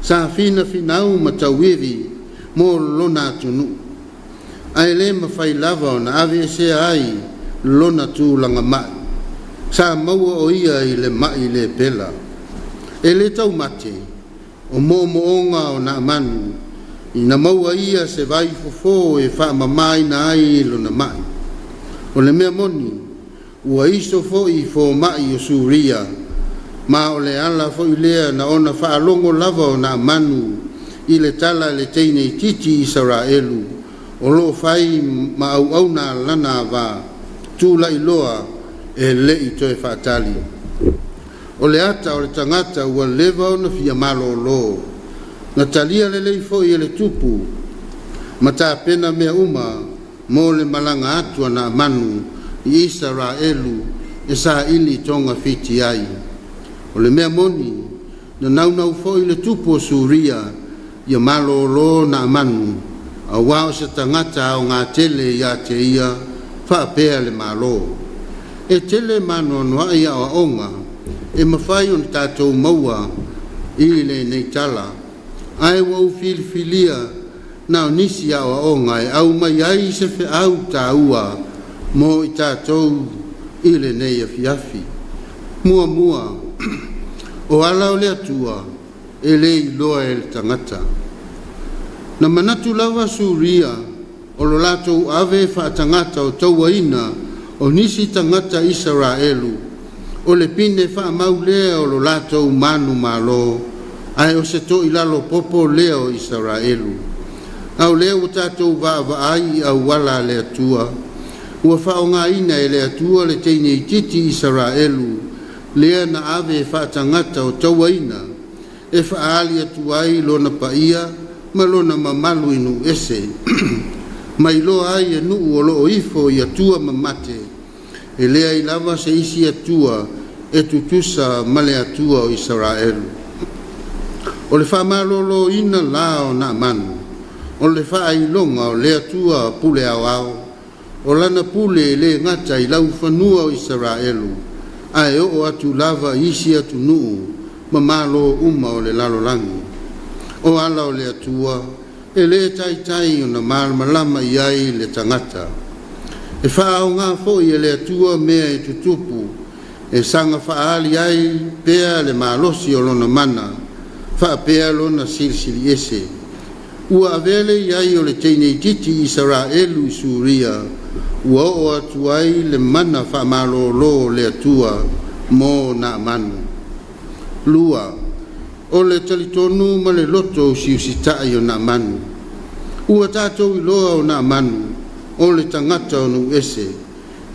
sa fina finau ma tauiri mo lona tunu. Ai le mawhai lava o na ave se ai lona tu langa mai. Sa maua o ia i le mai le pela. E le tau mate o moonga o na manu. I na maua ia se vai fofo e wha mamai na ai lona mai. O le mea moni ua iso fo i fo mai o suria. Ma o le ala fo i lea na ona whaalongo lava o na manu. I le tala le teine i titi Israelu, o lo fai ma au na lana va, tūla i loa e le i toe whaatali. O le ata o le tangata ua lewa o na fia malo lo, na talia le lei fo i le tupu, ma tā pena mea uma, mo le malanga atua na manu i Israelu, e sa ili tonga fiti ai. O le mea moni, na naunau fo i le tupu o Suria, ia malolo na manu a wao se tangata o ngā tele ia te ia whaapea le malo. E tele manu anua ia o onga e mawhai on tātou maua i le nei tala. Ai wau filifilia na o nisi a o onga e au mai ai se fe au tā ua mo i tātou i le nei Afiafi. Mua o ala o le atua e le iloa e le tangata. Na manatu lava suria o lo latou ave whaatangata o tauaina o nisi tangata Israelu o le pine whaamau lea o lo latou manu malo ai o se to ilalo popo lea o Israelu. Au lea o tātou vaai au wala le atua ua whaonga ina e le atua le teine i titi Israelu lea na ave whaatangata o tauaina e whaali atu ai lona paia ma lona mamalu inu ese mai loa ai e nuu o loo ifo i atua mamate e lea i lava se isi atua e tutusa ma le atua o Israelu. O le whamalolo ina lao na manu o le whailonga o le atua pule au o lana pule le ngata i lau whanua o Israelu ai o atu lava isi atu nuu ma malo uma o le lalolangi o ala o le atua e le tai o na malama iai le tangata e whaau ngā fōi e le atua mea e tutupu e sanga whaali ai pea le malosi o lona mana wha pea lona silisili ese ua avele iai o le teine titi Israelu i Suria ua o atu ai le mana wha malolo le atua mo na manu lua o le talitonu ma le loto siusitai o na manu ua tātou i loa o na manu o le tangata o nu ese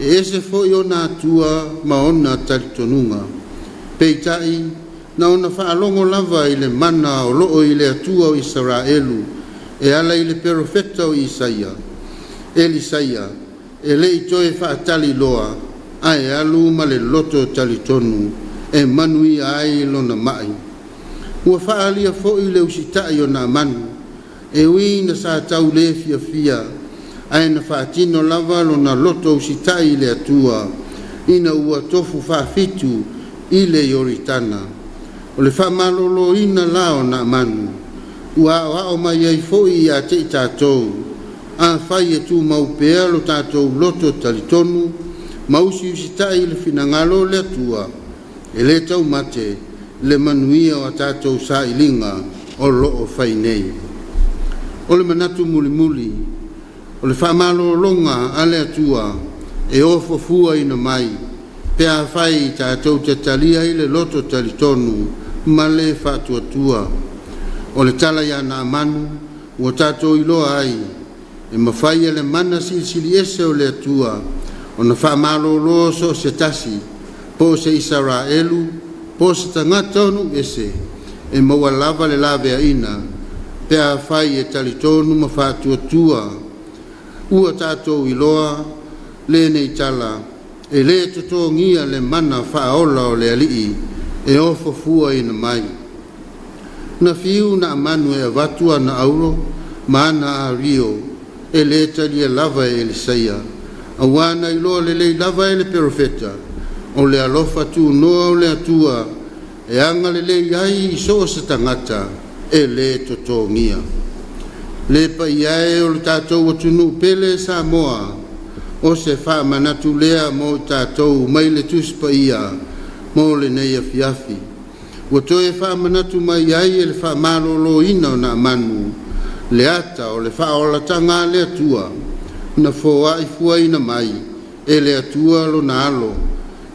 e ese foi o na atua ma ona talitonunga peitai na ona whaalongo lava i le mana o loo i le atua o Israelu e ala i le profeta o Elisaia e le itoe whaatali loa ai alu ma le loto talitonu e manui ai lona mai ua whaalia foi le usitai o na manu e ui na sa tau le fia ai na whaatino lava lona loto usitai le atua ina ua tofu whaafitu i le yoritana o le whamalolo ina lao na manu ua o mai ai foi a te i tātou a whai e tu maupea lo tātou loto talitonu mausi usitai le finangalo le atua e le tau mate le manuia o tātou sa ilinga o loo whai nei o le manatu muli o le whamalolonga ale atua e ofo fua ina mai pea whai tātou te talia i le loto talitonu ma le whatuatua o le tala ia na manu o tātou iloa ai e mawhai le mana silisili ese o le atua o na whamalolo so se tasi po se Israelu po se tangata onu ese e maua lava le lavea ina pea whai e talitonu ma whatuatua ua tātou iloa le nei tala e le totongia le mana whaola o le alii e ofo fua ina mai na fiu na amanu e avatua na auro maana a rio e le talia lava e Elisaia awana iloa le lei lava e le profeta o le alofa tu noa o le atua e anga le lei ai iso se tangata e le totongia le paiae o le tātou atunu pele Samoa o se wha manatu lea mo tātou mai le tuspaia mo le nei Afiafi ua toe wha manatu mai ai e le wha malolo ina o na manu le ata o le wha o la tanga le atua na fōa i fua ina mai e le atua lo na alo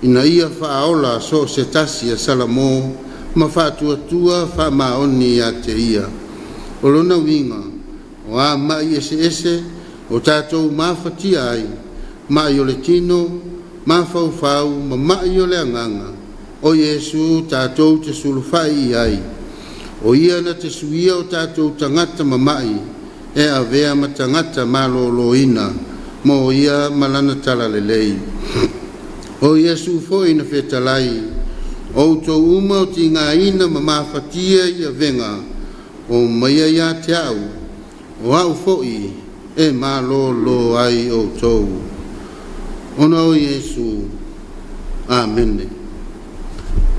ina ia wha ola so se tasi a salamo ma wha tuatua wha maoni a te ia o lona winga o a mai ese o tātou mawhatia ai mai o le tino mawhau ma mai o le anganga o Yesu tātou te sulufai ai o ia na te suia o tātou tangata mamai e a vea ma tangata maloloina mo ia malana tala lelei o Yesu foi na fetalai o tō uma o ti ngā ina ma mawhatia i a venga o maia ia te au o au foi e malolo ai o tōu ona o Yesu amene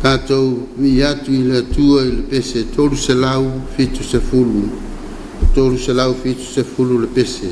tātou mi atu i le atua i le pese tolu se lau fitu se fulu le pese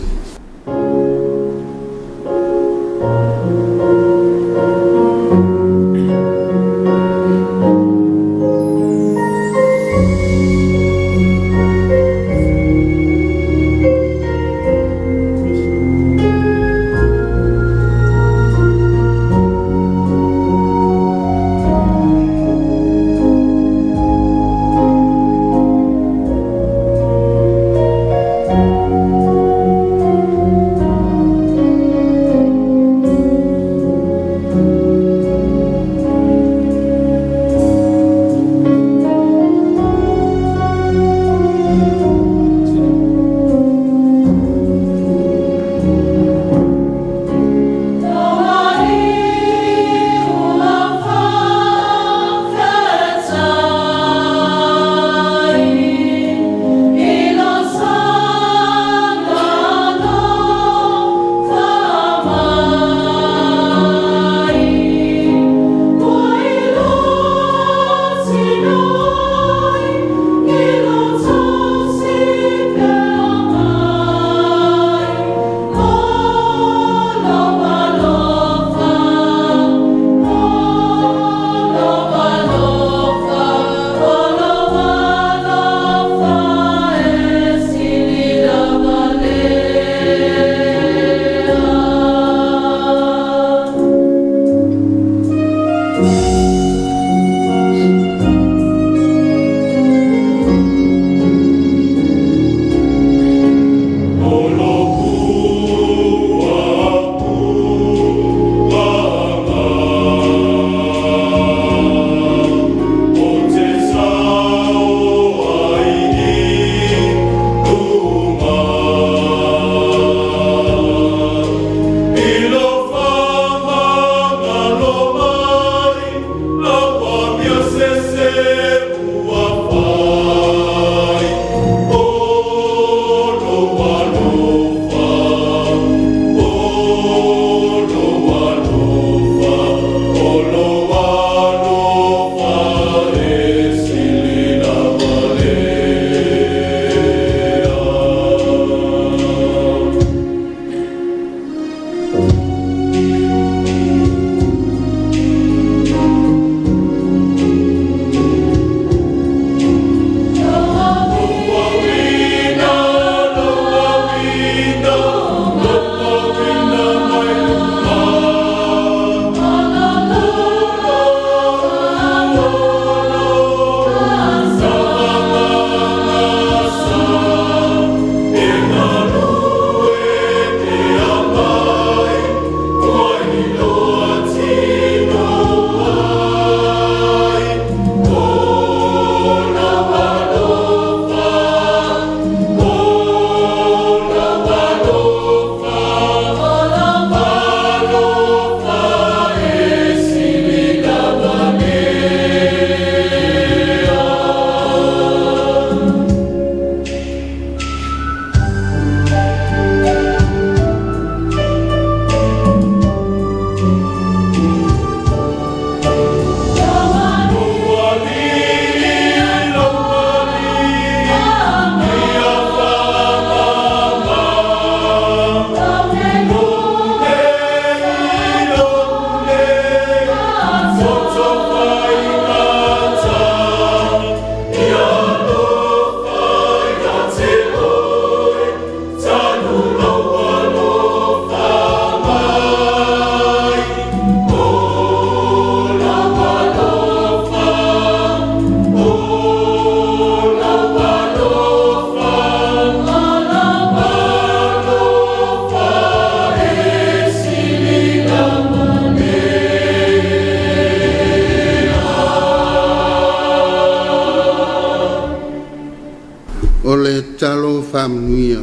le talo whamanuia.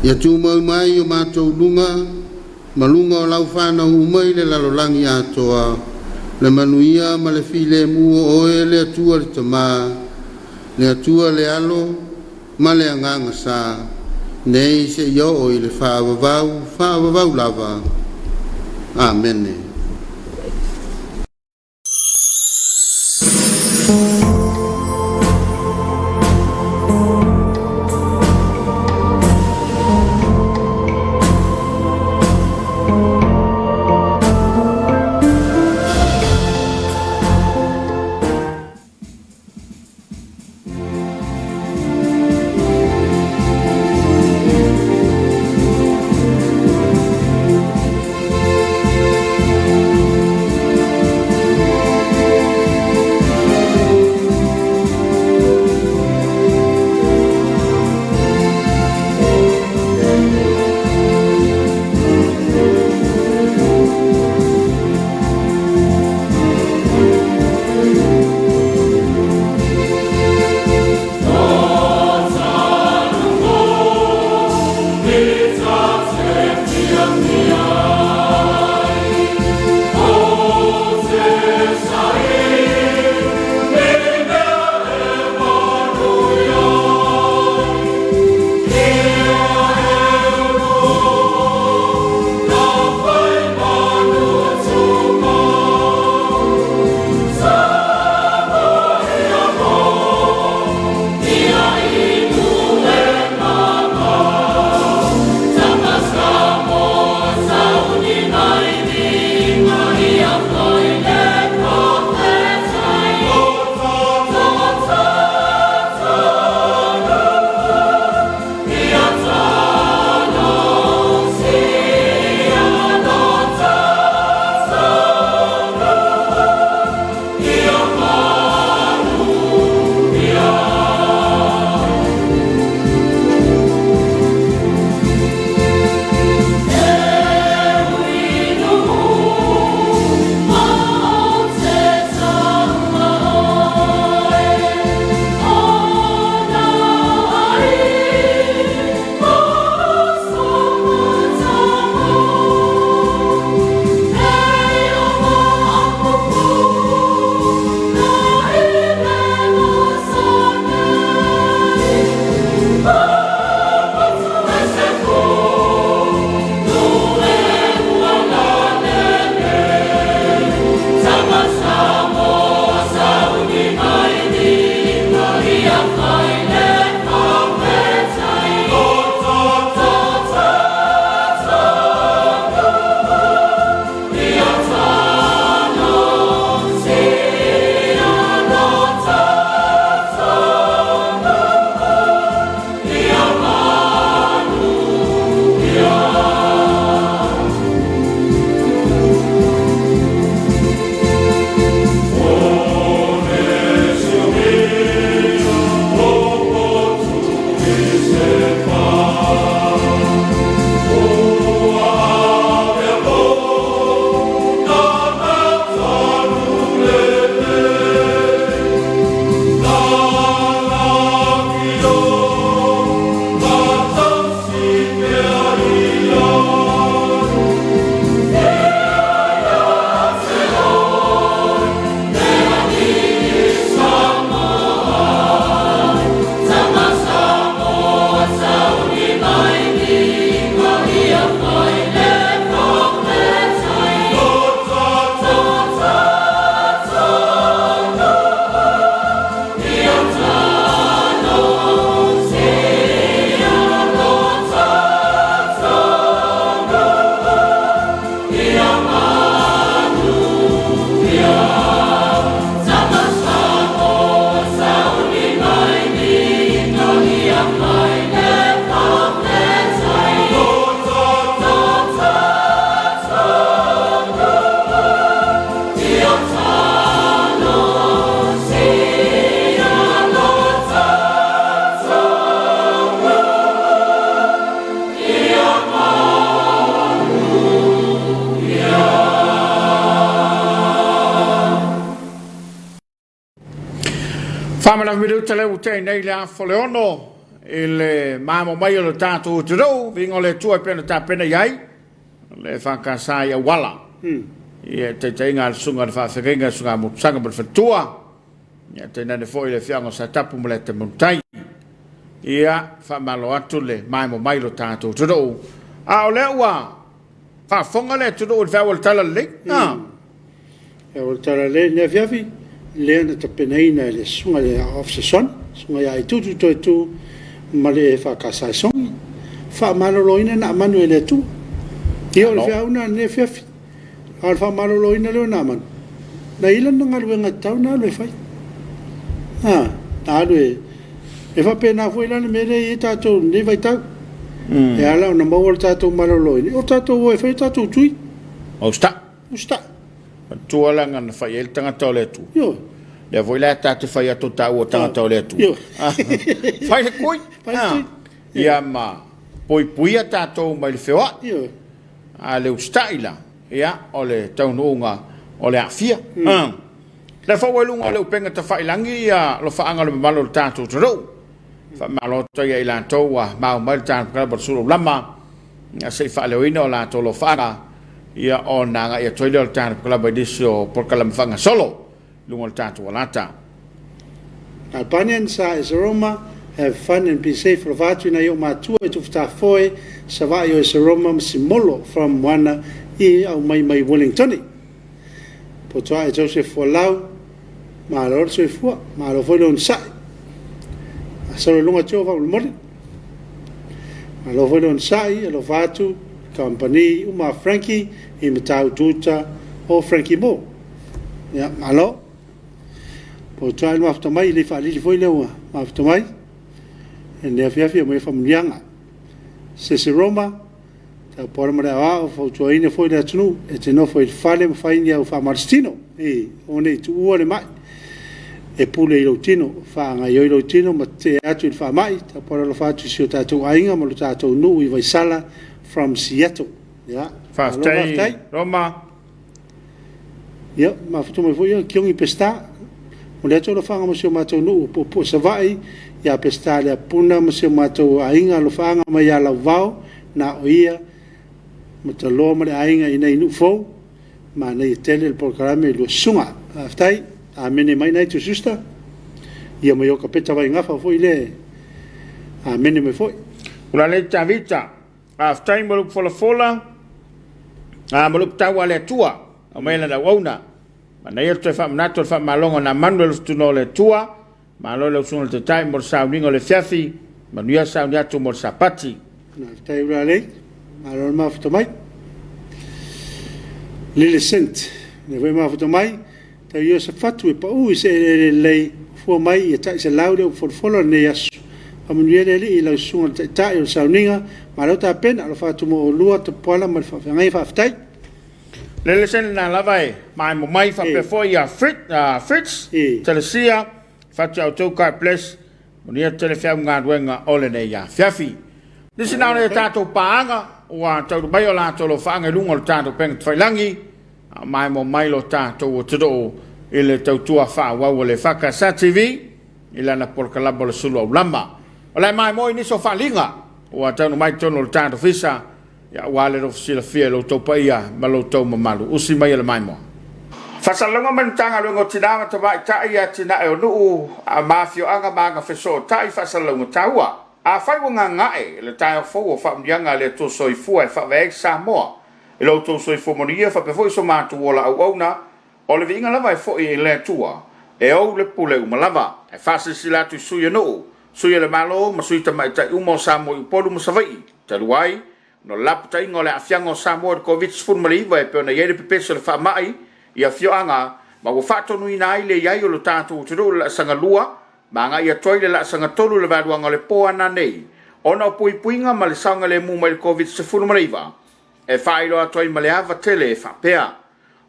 Ia tū mai o mātou lunga, malunga o lau whānau umai le lalolangi atoa, le manuia ma le file mua oe le atua le tamā, le atua le alo, ma le anganga sā, nei se ia o i le whaavavau lava. Amen. Famala video tele utai nei la foleono il mamo mai lo tanto tro vingo le tue pena ta pena yai le fa casa ya wala e te inga sunga fa fenga sunga mo sanga per fatua ya te na foi le fiango sa tapu mo te montai ia fa malo atule mamo mai lo tanto tro a ole wa fa fonga le tro va vol tala le e vol tala le ne Afiafi le na tapenaina le sunga le officer sunga ya tu ma le fa casa son fa maloloina na manuele tu io le fa una ne Afiafi al fa maloloina le na man na ilan nga le nga tau na le fai ta le e fa pena foi la me le tato ne vai tau e ala na mo tato maloloina o tato o fa tato tui o sta tua la ngana fai el tanga tole tu yo le voi la ta te fai a to ta o tanga tole tu yo fai le koi ia ma poi a ta to mai le fewa yo a le ustaila ia ole tau nunga ole afia le fa wa lunga le penga ta fai langi ia lo fa anga le malo ta to ro fa malo to ia ila to wa ma mai ta ka ba Suluaulama ia se fa le ino la to lo fa ia ona nga ia toile tan kala badisio por kala mfanga solo lungo tanto walata Albanians is Roma have fun and be safe for vatu na yo matua to fta foi sava yo is Roma simolo from wana I au mai Wellington potoa e Joseph Walau ma lo so fu ma lo foi don sai solo lungo tio va mori ma lo foi don sai lo vatu company uma Frankie I matau tuta o Frankie Mo ya malo po trai ma fta mai le fa li foi le ma fta mai e ne Afiafi mo fa mlianga se Roma ta por ma a fo to ine foi le tunu e te no foi fale ma fa india o fa Marstino one tu o le mai e pule lo tino fa nga yo lo tino ma te atu fa mai ta por lo fa tu si ta tu ainga mo ta tu nu I vai sala from Seattle ya Faftai Roma ya ma futu mo foi ki ongi pesta o le to lo fanga mo se mato no po se vai ya pesta le puna mo se mato ainga lo fanga ma ya la vao na oia mo te lo mo le ainga ina inu fo ma nei tele il programa lo sunga aftai a mene mai nei tu susta ia mo yo kapeta vai ngafa foi le a mene me foi una le vita aftai mo fola maluk tawa le tua o mela da wona mana ia te fa manato fa malonga na manuel tuno le tua malo le usunga te tai mo sauningo le fiafi manuia saunia tu mo sapati na tai ura le malo ma futo mai lile sent ne voi ma futo mai ta io se fatu e pa u se le fu mai e tai se laude for follow ne yasu manuia le I la usunga te tai o sauninga malo ta pena lo fatu mo lua te pola ma fa ngai fa tai le sen na lavai mai mo mai fa pe foi a Fritz telesia fatu auto car place monia telefia nga wenga ole ne ya fiafi disi na le tato paanga wa tau bai o la to lo fa nga lungo lo tato peng tfailangi mai mo mai lo tato o todo ile tau tua fa wa le fa casa TV ila na por kalabo le Suluaulama ole mai mo ini so fa linga wa tau mai tono lo tato fisa ya wale ro sila fia lo Tapua'iga ma lo tau mamalu usi mai le mai mo fasalonga mentanga lo ngotina to ba ta ia tina e no a mafio anga manga feso tai fasalonga taua a fai wanga ngae le tai fo fa mdianga le to soifu e fa EFKS Samoa e lo to soifu monia fa pe foi so matu ola au ona o le vinga lava e fo I le tua e o le pule uma lava e fa sila tu suya no suya le malo ma suita mai tai umo Samoa I polu mo savai taluai no lapta ngole afiango Samoa COVID furmali vai pe na yele pepe le fa mai ia fioanga ma wo fato nui nai le yai lo tatu tudo la sanga lua ma nga ia toile la sanga tolu le va le poa na nei ona puinga ma le sanga le mu mai COVID furmali va e failo atoi ma le ava tele fa pea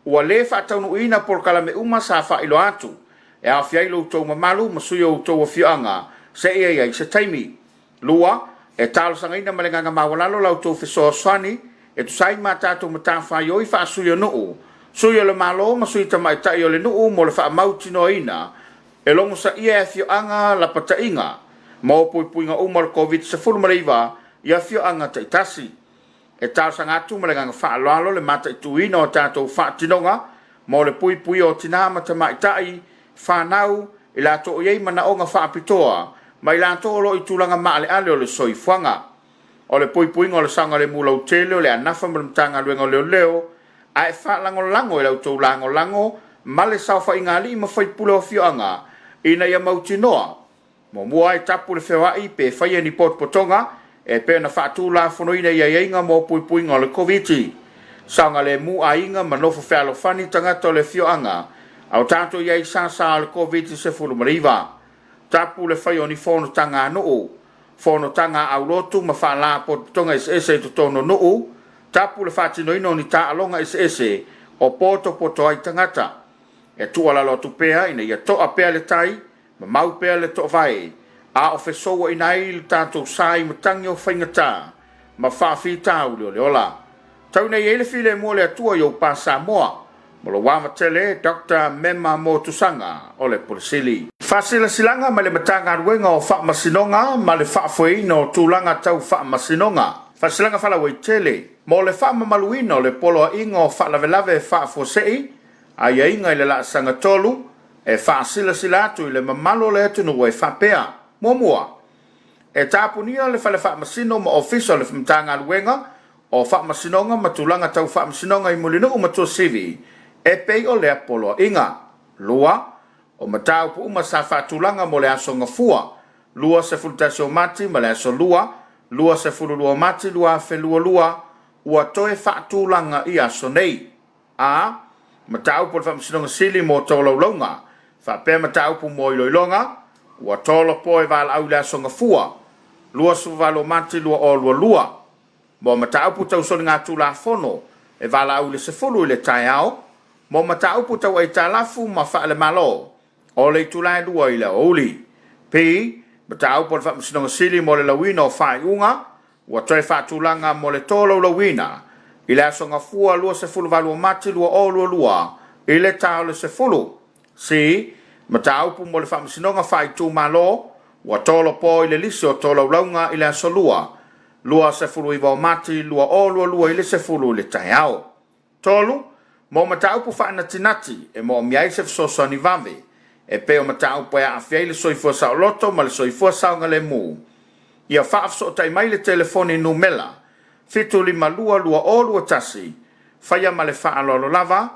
ua le fa tau ina por kala me uma sa failo atu e afiailo to malu ma suyo to fioanga se ia se taimi lua e talo sanga ina malenga mawalalo lau to feso swani e tu sai mata to mata fa yo fa suyo no suyo le malo ma suyo tamai tai le no mo le fa mauti no ina E longo sa ia e fioanga la Tapua'iga mo puipuinga umar COVID-19 ia fioanga taitasi. E tau sangatu malanga whaaloalo le mata ituina o tātou whaatinonga mo le puipui o tina matamaitai whanau i lato o iei manaonga whaapitoa mai lato o lo i tūlanga maale ale o le soifuanga. O le puipuinga o le sanga le mulau tele o le anafa malamtanga luenga leo leo a e whaalango lango i lautou lango lango ma le sauwha ingali ma whaipule o fioanga ina ia mautinoa. Mo mua e tapu le whewai pe whaia ni potpotonga e pe na whaatu la whanoina ia ieinga mo puipuinga o le COVID. Sanga le mu a inga manofo whealo whani tangata o le fioanga au tātou iei sasa o le COVID se fulumariva. Tapu le whaia ni whono tanga noo. Whono tanga au lotu ma whaala potpotonga ese to tono noo. Tapu le whaatinoino ni ta alonga ese o poto ai tangata. E tuala lo tupea ina ia toa pea le tai, ma mau pea le toa vai, a o fesoa ina i le tātou sai matangi o whaingata, ma whaafi tāu leo leola. Tau nei ele file mua le atua i o pa Samoa, mo lo wama tele Dr. Mema Motusanga o le polisili. Whasila silanga ma le matanga ruenga o whaamasinonga, ma le whaafueina o tūlanga tau whaamasinonga. Whasilanga whalawai tele, mo le whaamamaluina o le poloa inga o whaalavelave whaafosei, a ia inga i le la sanga tolu, e whaasila silatu i le mamalo le atunu e whapea, mua. E tāpunia le whale whaamasino ma ofisa le whamtanga luenga, o whaamasinonga matulanga tau whaamasinonga i mulino umatua sivi, e pei o le apolo inga. Lua, o matau pu uma sa whaatulanga mo le aso ngafua, lua se fultasio mati ma le aso lua se fululua mati lua fe lua, ua toe whaatulanga i aso nei. A, matau po le whaamasinonga sili mo tolo launga, whapea matau po mo iloilonga, ua tolo po e wala au le aso ngafua, lua su valo mati lua o lua. Mo matau po tau soli ngā tūla fono, e wala au le sefulu i le tai au, mo matau po tau e talafu ma wha le malo, o le tūla lua i le oli. Pi, matau po le whaamasinonga sili mo le lawina o whai unga, ua toi whaatulanga mo le tolo lawina, i le aso ngafua lua sefulu valo mati lua o lua, i le tau le sefulu. Si, matau po mo le whaamasinonga whai tū malo, ua tolo po i le lisi o tolo launga i le aso lua sefulu i vau mati lua o lua i le sefulu le tai au. Tolu, mo matau po whaana tinati e mo miai se fsoso ni vave, e peo matau po e Afiafi le soifua sao loto ma le soifua sao ngale mu. Ia whaafso tai mai le telefoni numela, fitu lima lua o lua tasi, whaia ma le whaalolo lava,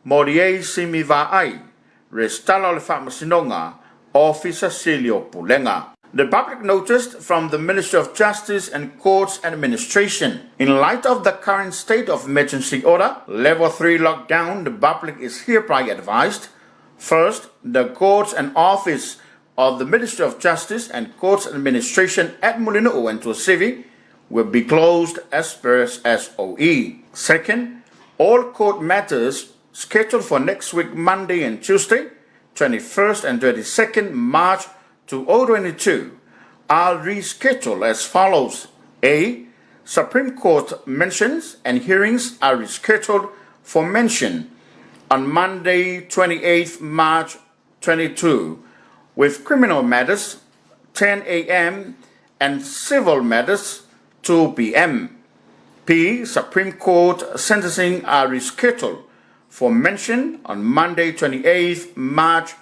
mori ei simi va ai, restala le whaamasinonga, Officer Silio Pulenga. The public noticed from the Ministry of Justice and Courts Administration. In light of the current state of emergency order, level 3 lockdown, the public is hereby advised. First, the courts and office of the Ministry of Justice and Courts Administration at Mulino and Tuasivi will be closed as per SOE. Second, all court matters scheduled for next week, Monday and Tuesday, 21st and 22nd March 2022 are rescheduled as follows. A. Supreme Court mentions and hearings are rescheduled for mention on Monday 28th March 2022 with criminal matters 10 a.m. and civil matters 2 p.m. P. Supreme Court sentencing are rescheduled for mention on Monday 28th March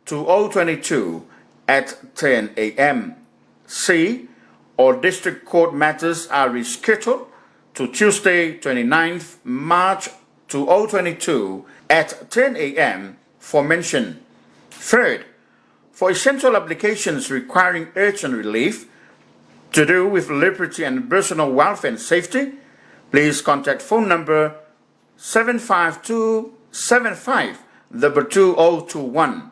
2022 at 10 a.m. C. All district court matters are rescheduled to Tuesday 29th March 2022 at 10 a.m. for mention. Third, for essential applications requiring urgent relief to do with liberty and personal welfare and safety, please contact phone number 75275-2021.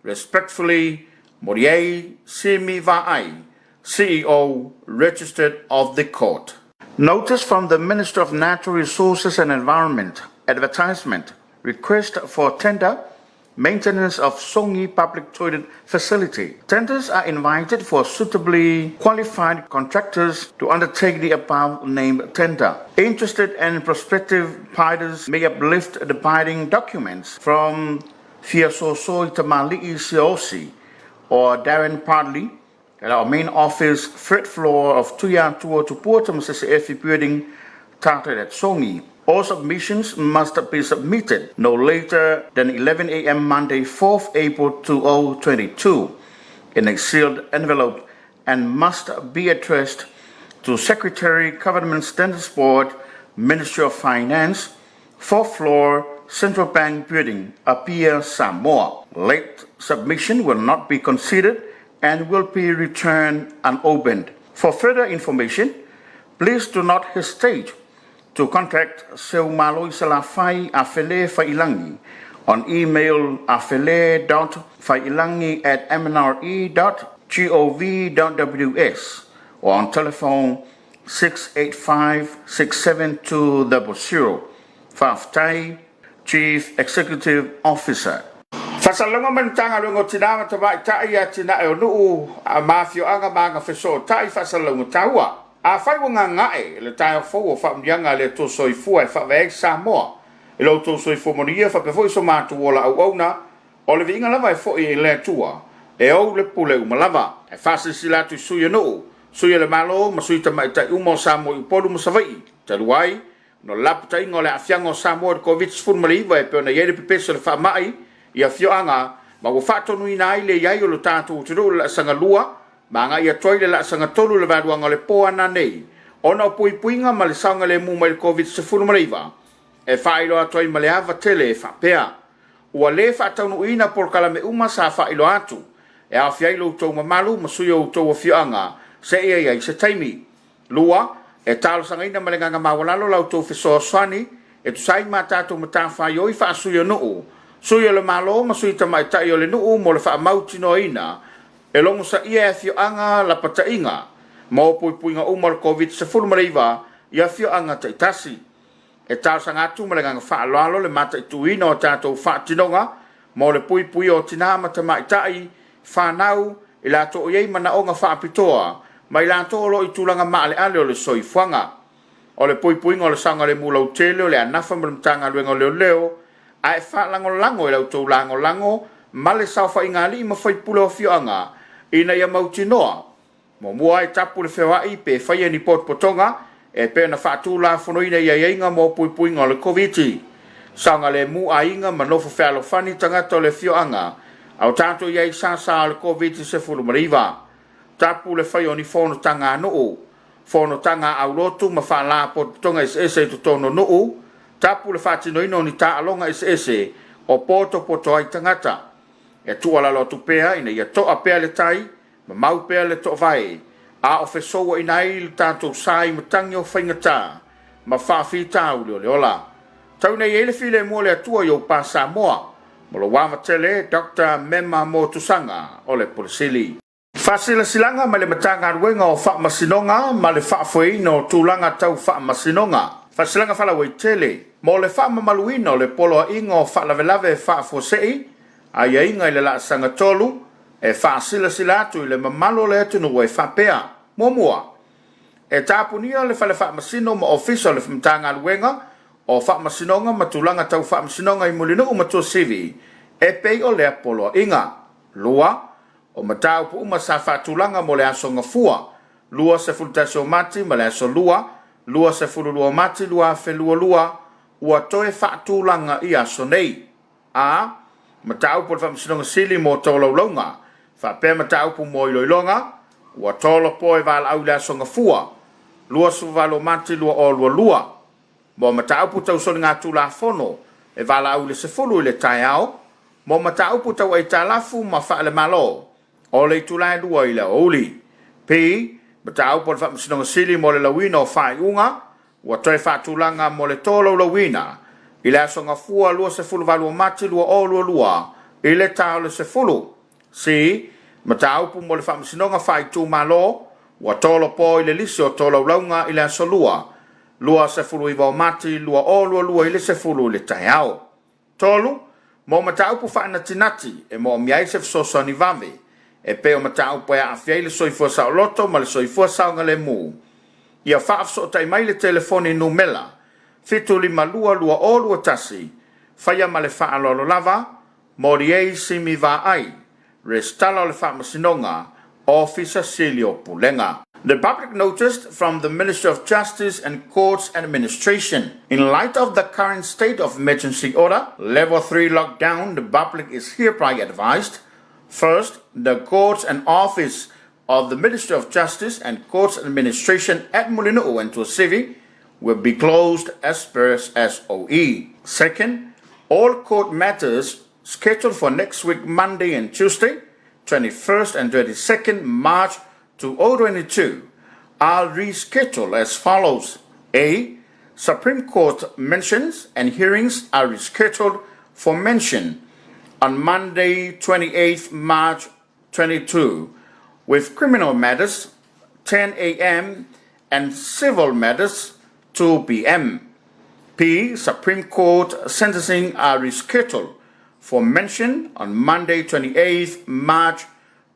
Respectfully, Moriei Simi Va'ai, CEO, Registered of the Court. Notice from the Minister of Natural Resources and Environment. Advertisement. Request for tender. Maintenance of Songi Public Toilet Facility. Tenders are invited for suitably qualified contractors to undertake the above-named tender. Interested and prospective bidders may uplift the bidding documents from Fia so i tamali'i Siosi, or Darren Partley, at our main office, third floor of Tuyatua to Porta Efi building, started at Songi. All submissions must be submitted no later than 11 a.m. Monday, 4th April 2022, in a sealed envelope and must be addressed to Secretary Government Standards Board, Ministry of Finance, 4th floor, Central Bank Building, Apia, Samoa. Late submission will not be considered and will be returned unopened. For further information, please do not hesitate to contact Seumaloi Salafai Afele Failangi on email afele.failangi@mnre.gov.ws or on telephone 685-67200. Faftai, Chief Executive Officer. Fasalonga mentanga lungo tinama tabai tai ya tina e no a mafio anga manga feso tai fasalonga taua. A fai wanga ngae le tai fo fa mdianga le to soifu e fa ve Samoa. E lo to soifu monia fa pe foi so matu ola au ona. O le vinga lava e fo e le tua. E o le pule uma lava. E fasi sila tu suya no. Suya le malo ma sui tamai tai umo Samoa i polu musavai. Taluai no lap tai ngole afiango Samoa COVID furmali va e pe na yele pepeso le fa mai. Ia fioanga ma wo fato nui nai le yai o lo tatu tiro la sanga lua ma nga ia toile la sanga tolu le vaduanga le poa na nei ona pui puinga ma le sanga le mu mai COVID se furu maliva e failo atoi ma le ava tele e fapea ua le fato nui na por kala me uma sa failo atu e a fiailo tau mamalu ma suyo tau fioanga se ia se taimi lua e talo sanga ina ma le nganga mawalalo lau tau fiso swani e tu sai ma tatu matafa yoi fa suyo nuu Suya le malo ma sui tamai tai o le nuu mo le wha mauti no ina e longo sa ia e fio anga la patainga ma o pui puinga umar COVID se furu mariva ia fio anga tai tasi e tau sa ngatu ma le nganga wha aloalo le mata i tuina o tātou wha tinonga ma le pui pui o tinama tamai tai whanau i la to o iei mana o nga wha apitoa ma i la to lo i tūlanga maale ale o le soifuanga o le pui puinga o le sanga le mulau tele o le anafa ma le mtanga luenga leo leo ai fa lango e lau tau lango male sau fa ingali ma fai pula o fioanga ina ia mauti noa mo mua e tapu le whewai pe fai ni pot potonga e pe na whatu la fono ina ia inga mo pui pui ngā le COVID sanga le mu a inga ma nofo whealo fani tangata le fioanga au tato ia sa le COVID se fulu mariva tapu le fai o ni fono tanga noo fono tanga au lotu ma wha la pot potonga ese to tono noo tapu le fatino ino ni ta alonga ese o poto ai tangata e tu ala lo tupea ina ia to apea le tai ma mau pea le to vai a ofeso ina il tanto sai matangi o faingata ma fa fita u le ola tau nei ele file mo le tua yo pa Samoa mo lo wa tele Dr. Mema Motusanga o le polisili fasila silanga ma le matanga ruenga o fa masinonga ma le fa foi no tulanga tau fa masinonga fasilanga fala wei tele mo le fa mamaluino le polo ingo fa lavelave fa fosei ai inga le la sanga tolu e fa sila tu le mamalo le tu no fa pea momua e tapunia le fa masino mo official le mtanga luenga o fa masinonga matulanga tau fa masinonga i mulino o matu sivi e pe o le polo inga lua o matau pu uma sa fa tulanga mo le asonga fua lua se fultaso mati ma le aso lua se fululua mati lua fe lua ua toe whaatūlanga i aso nei. A, mataupu le whamsinonga sili mo tolo longa. Whapea mataupu mo i loilonga, ua tolo poe vala au le asonga fua. Lua su valo mati lua o lua. Mo mataupu tau soni ngā tūla fono, e vala au le sefulu i le tai ao. Mo mataupu tau ai talafu ma wha le malo. O le tūlai lua i le oli. Pi, mataupu le whamsinonga sili mo le lawino whai unga, ua toe whaatulanga mo le tolo lawina, i le asonga fua lua se fulu valua mati lua o lua, i le tau le se fulu. Si, ma taupu mo le whamsinonga whai tū malo, ua tolo po i le lisi o tolo launga i le aso lua se fulu i vau mati lua o lua i le se fulu le tai au. Tolu, mo ma taupu whaana tinati, e mo miai se fsoso ni vame, e peo ma taupu e Afiafi le soifua sao loto, ma le soifua sao ngale mu. Ia whaafso tai mai le telefoni numela, fitu lima lua o lua tasi, whaia ma le whaalolo lava, Moriei simi va'ai, restala le Faamisionare, Officer Silio Pulenga. The public noticed from the Ministry of Justice and Courts Administration. In light of the current state of emergency order, level 3 lockdown, the public is hereby advised. First, the courts and office of the Ministry of Justice and Courts Administration at Mulino'o and Tuasivi will be closed as per SOE. Second, all court matters scheduled for next week, Monday and Tuesday, 21st and 22nd March 2022, are rescheduled as follows. A. Supreme Court mentions and hearings are rescheduled for mention on Monday, 28th March 22, with criminal matters 10 a.m. and civil matters 2 p.m. P. Supreme Court sentencing are rescheduled for mention on Monday, 28th March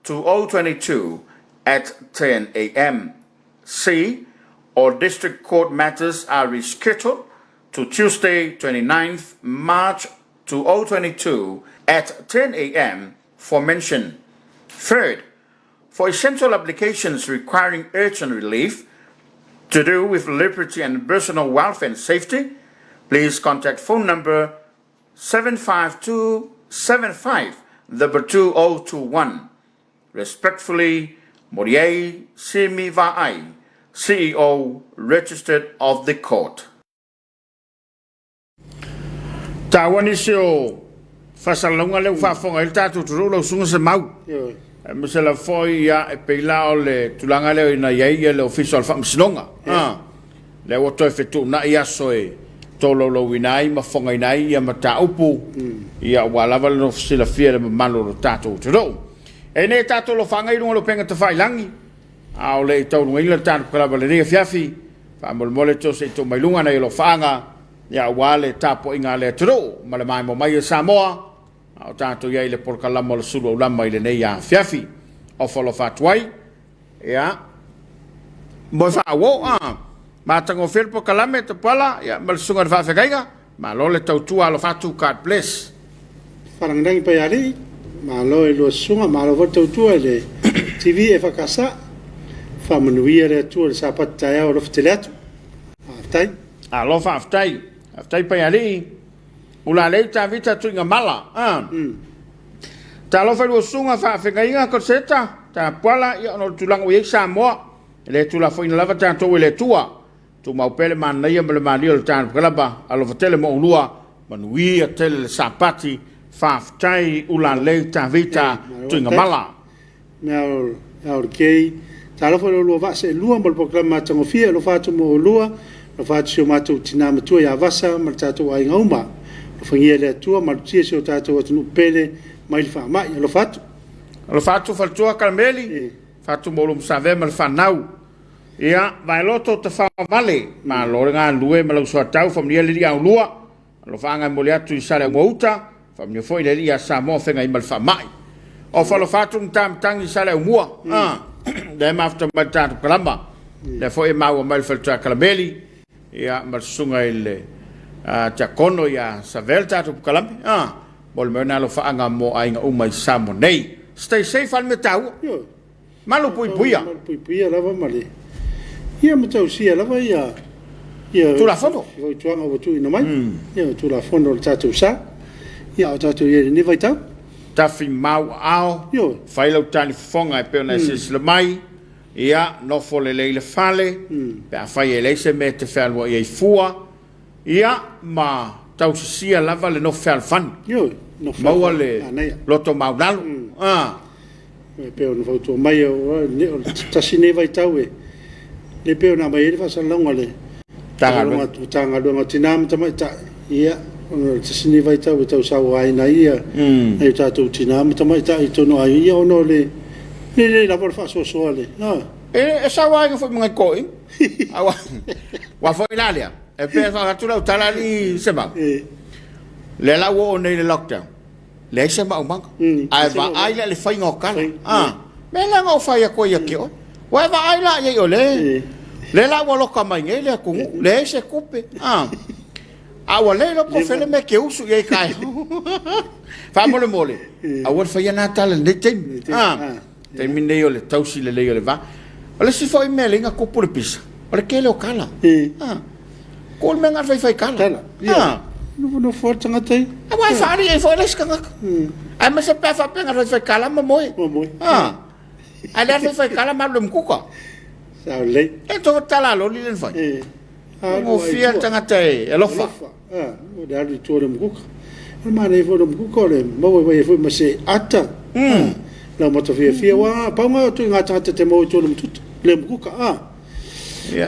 2022 at 10 a.m. C. All district court matters are rescheduled to Tuesday, 29th March 2022 at 10 a.m. for mention. Third, for essential applications requiring urgent relief to do with liberty and personal welfare and safety, please contact phone number 75275-2021. Respectfully, Moriei Simi Va'ai, CEO, Registered of the Court. Tawanisio fasalonga le ufafonga il tatu turulo sunga se mau. Masala foi ya e peilao le tulanga le ina ia le official Faamisionare. Le wato fetu na ia soe tolo lo winai ma fonga inai ia mata upu. Ia wala wala no sila fia le malo lo tatu turo. E ne tatu lo fanga i lo penga te fai langi. Au le tau ngai le tatu kala le Afiafi. Fa mole to se to mai lunga na lo fanga. Ya wale Tapua'iga le turo ma le mai mo mai Samoa. Au tātou iai le porkalama le Suluaulama i le nei a Afiafi o whalawhatuai ia mo whaawo ma tango whil porkalama e te pala ia ma le sunga le whaafekaiga ma lo le tautua alo whatu God bless Wharangangi pai ari ma lo e lo sunga ma lo tautua le TV EFKS whamanuia le atua le sapatai au rofu tele atu aftai alo whaaftai aftai pai ari ula lei ta vita tuinga mala ta lo fa lo sunga fa fengainga ko seta ta pala ia no tulang o Samoa le tula foi na lava ta to le tua tu mau pele man na ia le mali o ta kalaba alo fatele mo lua manui a tele sapati fa tai ula lei ta vita tuinga mala meu au kei ta lo fa lo va se lua mo programa tango fia lo fa tu mo lua lo fa tu ma tu tina ma tu ya vasa ma ta tu ai ngauma fangia le tua ma tia se o tātou atu pele mai fa mai lo fatu faltua karameli fatu molum save mal fanau ia vai loto te fa vale ma lo nga lue ma lo so tau famia le dia lua lo fanga mo le atu sale ngouta famia foi le dia Samoa fenga i mal fa mai o fa lo fatu tam tangi sale mua de ma after ma tatu kalamba le foi ma o mal faltua karameli ia mal sunga ile Jacono ya Savelta tu kalami bol mena lo faanga mo ainga umai samo nei stay safe al metau malu pui puia lava male ia metau sia lava ia tu la fono voi tuanga o tu ina mai ia tu la fono tatu sa ia tatu ia ni vai tau ta fi mau ao fai lo tani fonga e pe na le mai ia no fole le fale pe fai le se mete falwa ia fua ia ma tau sia lava le no fel fan no mau le loto mau dalu pe no foto mai o tasine vai tau e le pe na mai fa salonga le tanga lo tinam tamai ta ia o tasine vai tau e tau sa ai na ia e ta tu tinam tamai ta i tono ai ia no le la por fa so le e sa wa nga foi mga koi awa wa foi lalia e pe fa tu la talali sema le la wo nei le lockdown le sema o mang ai va ai le fai ngokala me la ngo fai ko ya ke o wa va ai la ye o le la wo lo ka mai le ku le se kupe Awale lo ko fele me ke usu ye kai. Fa mole. Awal fa yana tala ne tem. Te mine yo le tausi le le va. Ole si foi mele nga ko por pisa. Ole ke lo kala. Ko me nga fai kala. No forte nga tai. Awai fa ri e foi les kanga. Ai me se pa fa penga fai kala mo moi. Ai le fai kala ma lum kuka. Sa le. E to tala lo li len fai. Mo fia tanga te e lofa. O da ri to dem kuka. Ma le fo dem kuka le mo we fo ma se ata. La mo to fia wa pa mo to nga tanga te mo to dem tut. Le kuka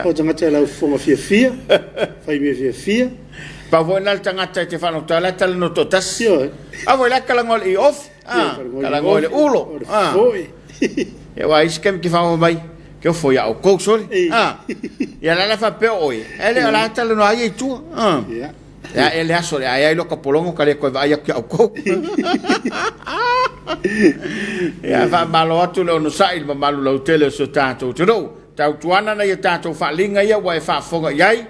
o tanga te la fo ma fia. Fai me fia. Pa vo na tanga te fa no tala tala no to tas. A vo la kala ngol I off. Kala ngol ulo. E wa iskem ki fa mo mai. Que foi ao coxo e ela fa pe oi ele ela tala no ai tu ele aso ai lo capolongo kale ko vai ao co e fa malo atu no sai ma malo lo tele so tato tro tau tuana na ia tato fa linga ia wa fa fonga iai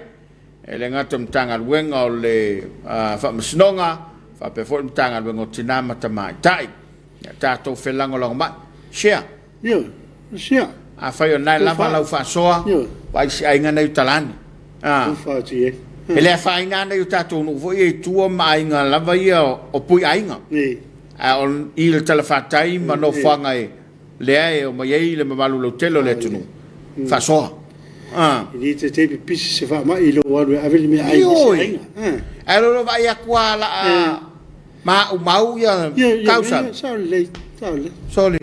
ele ngatum tanga wenga o le fa msnonga fa pe fo tanga wenga tinama tamai tai tato felango lo ma share share a fai o nai lava lau fa soa vai si ainga nei talani fa ti ele fa ainga nei tato no vo e tua mai nga lava ia o pui ainga a on il telefatai ma no fanga e le o mai le malu lo telo le tunu fa soa ni te pisi se fa mai lo wa aveli me ainga a lo vai a kwala ma o mau ia causa sole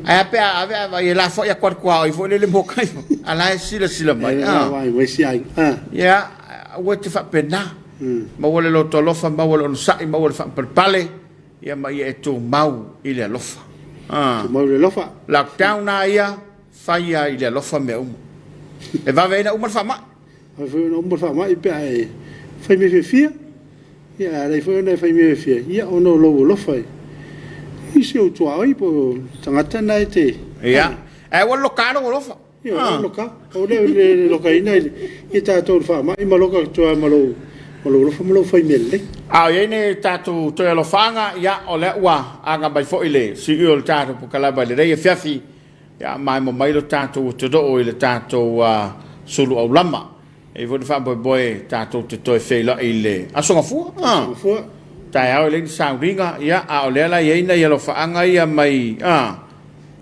ai pe ave ia la fo ia kwa i fo le mo kai ala sila mai vai si ai ya o te fa pena ma wole lo to lofa ma wole on sai ma wole fa per pale ia ma ia to mau ile lofa mau le lofa lockdown na ia fa ia ile lofa me e va vena uma fa ma fa ma i pe ai fa me fia ia dai fo na fa me fia ia ono lo lofa isi o tua ai po tangata nai te ia e wo lokalo wo lofa ia loka o le loka ina i tato fa ma i maloka tua malo lofa malo fai mele ia ne tato to lo fanga ia o le wa anga bai fo ile si o tato po kala bai le Afiafi ia mai mo mai lo tato to do ile tato Suluaulama e vo fa boy tato to fe la ile asonga fu tai au le sauringa ia a le la ia ia lo faanga ia mai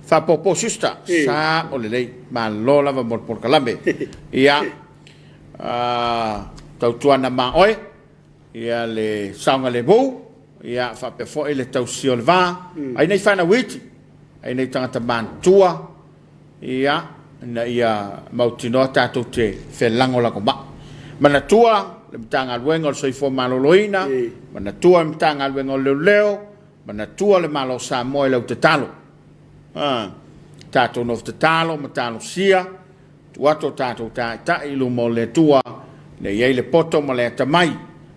fa popo sista sa o le ma lo lava por kalambe ia tau tuana ma oi ia le saunga le bo ia fa pe fo ele tau siolva ai nei fana witi ai nei tangata man tua ia na ia mautino tato te felango la komba mana tua le tanga luengo so fo maloloina mana tua le tanga luengo leo mana tua le malo Samoa le tatalo tato no tatalo matalo sia tuato tato ta ilu mo le tua le ye le poto mo le tamai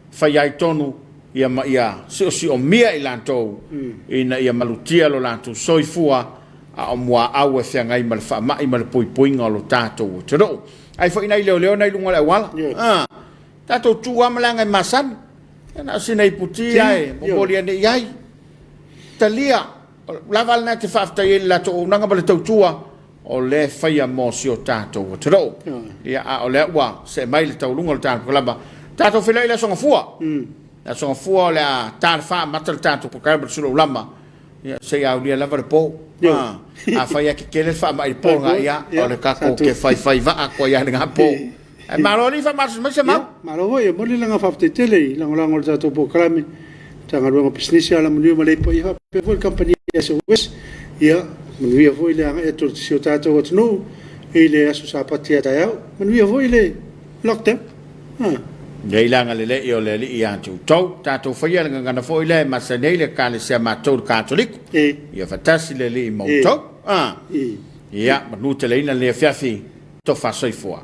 fai ai tonu ia ma ia si o mia ilanto ina ia malutia lo lanto soifua a moa au e fiangai mal fa mai mal poi ngalo tato tro ai fo ina leo nei lunga le wala tato tua malanga masan na sinai puti ai mobolia ne yai talia laval na te fafta illa to nanga bale tua o le fai mo si o tato tro ia o le wa se mai le tau lunga le tato laba tato fila ila songa fua la songa fua le tar fa matal tato po ka Suluaulama ia se au dia lava po a fai ke kele fa mai po nga ia o le kako ke fai va ko ia nga po malori fa mas mas malo e mo le nga fa tele lang o tato po krami tanga ro business ala mo le po ia pe vol company SOS ia mo ia foi le nga eto si o tato o no ele aso sa patia ta ia mo ia foi le lockdown Dei langa le io le ia tu tato fai nga na foi le ma se le ka le sia matou catholic ia fatasi le mo to ia ma nu te le ina le Afiafi to fa soi foa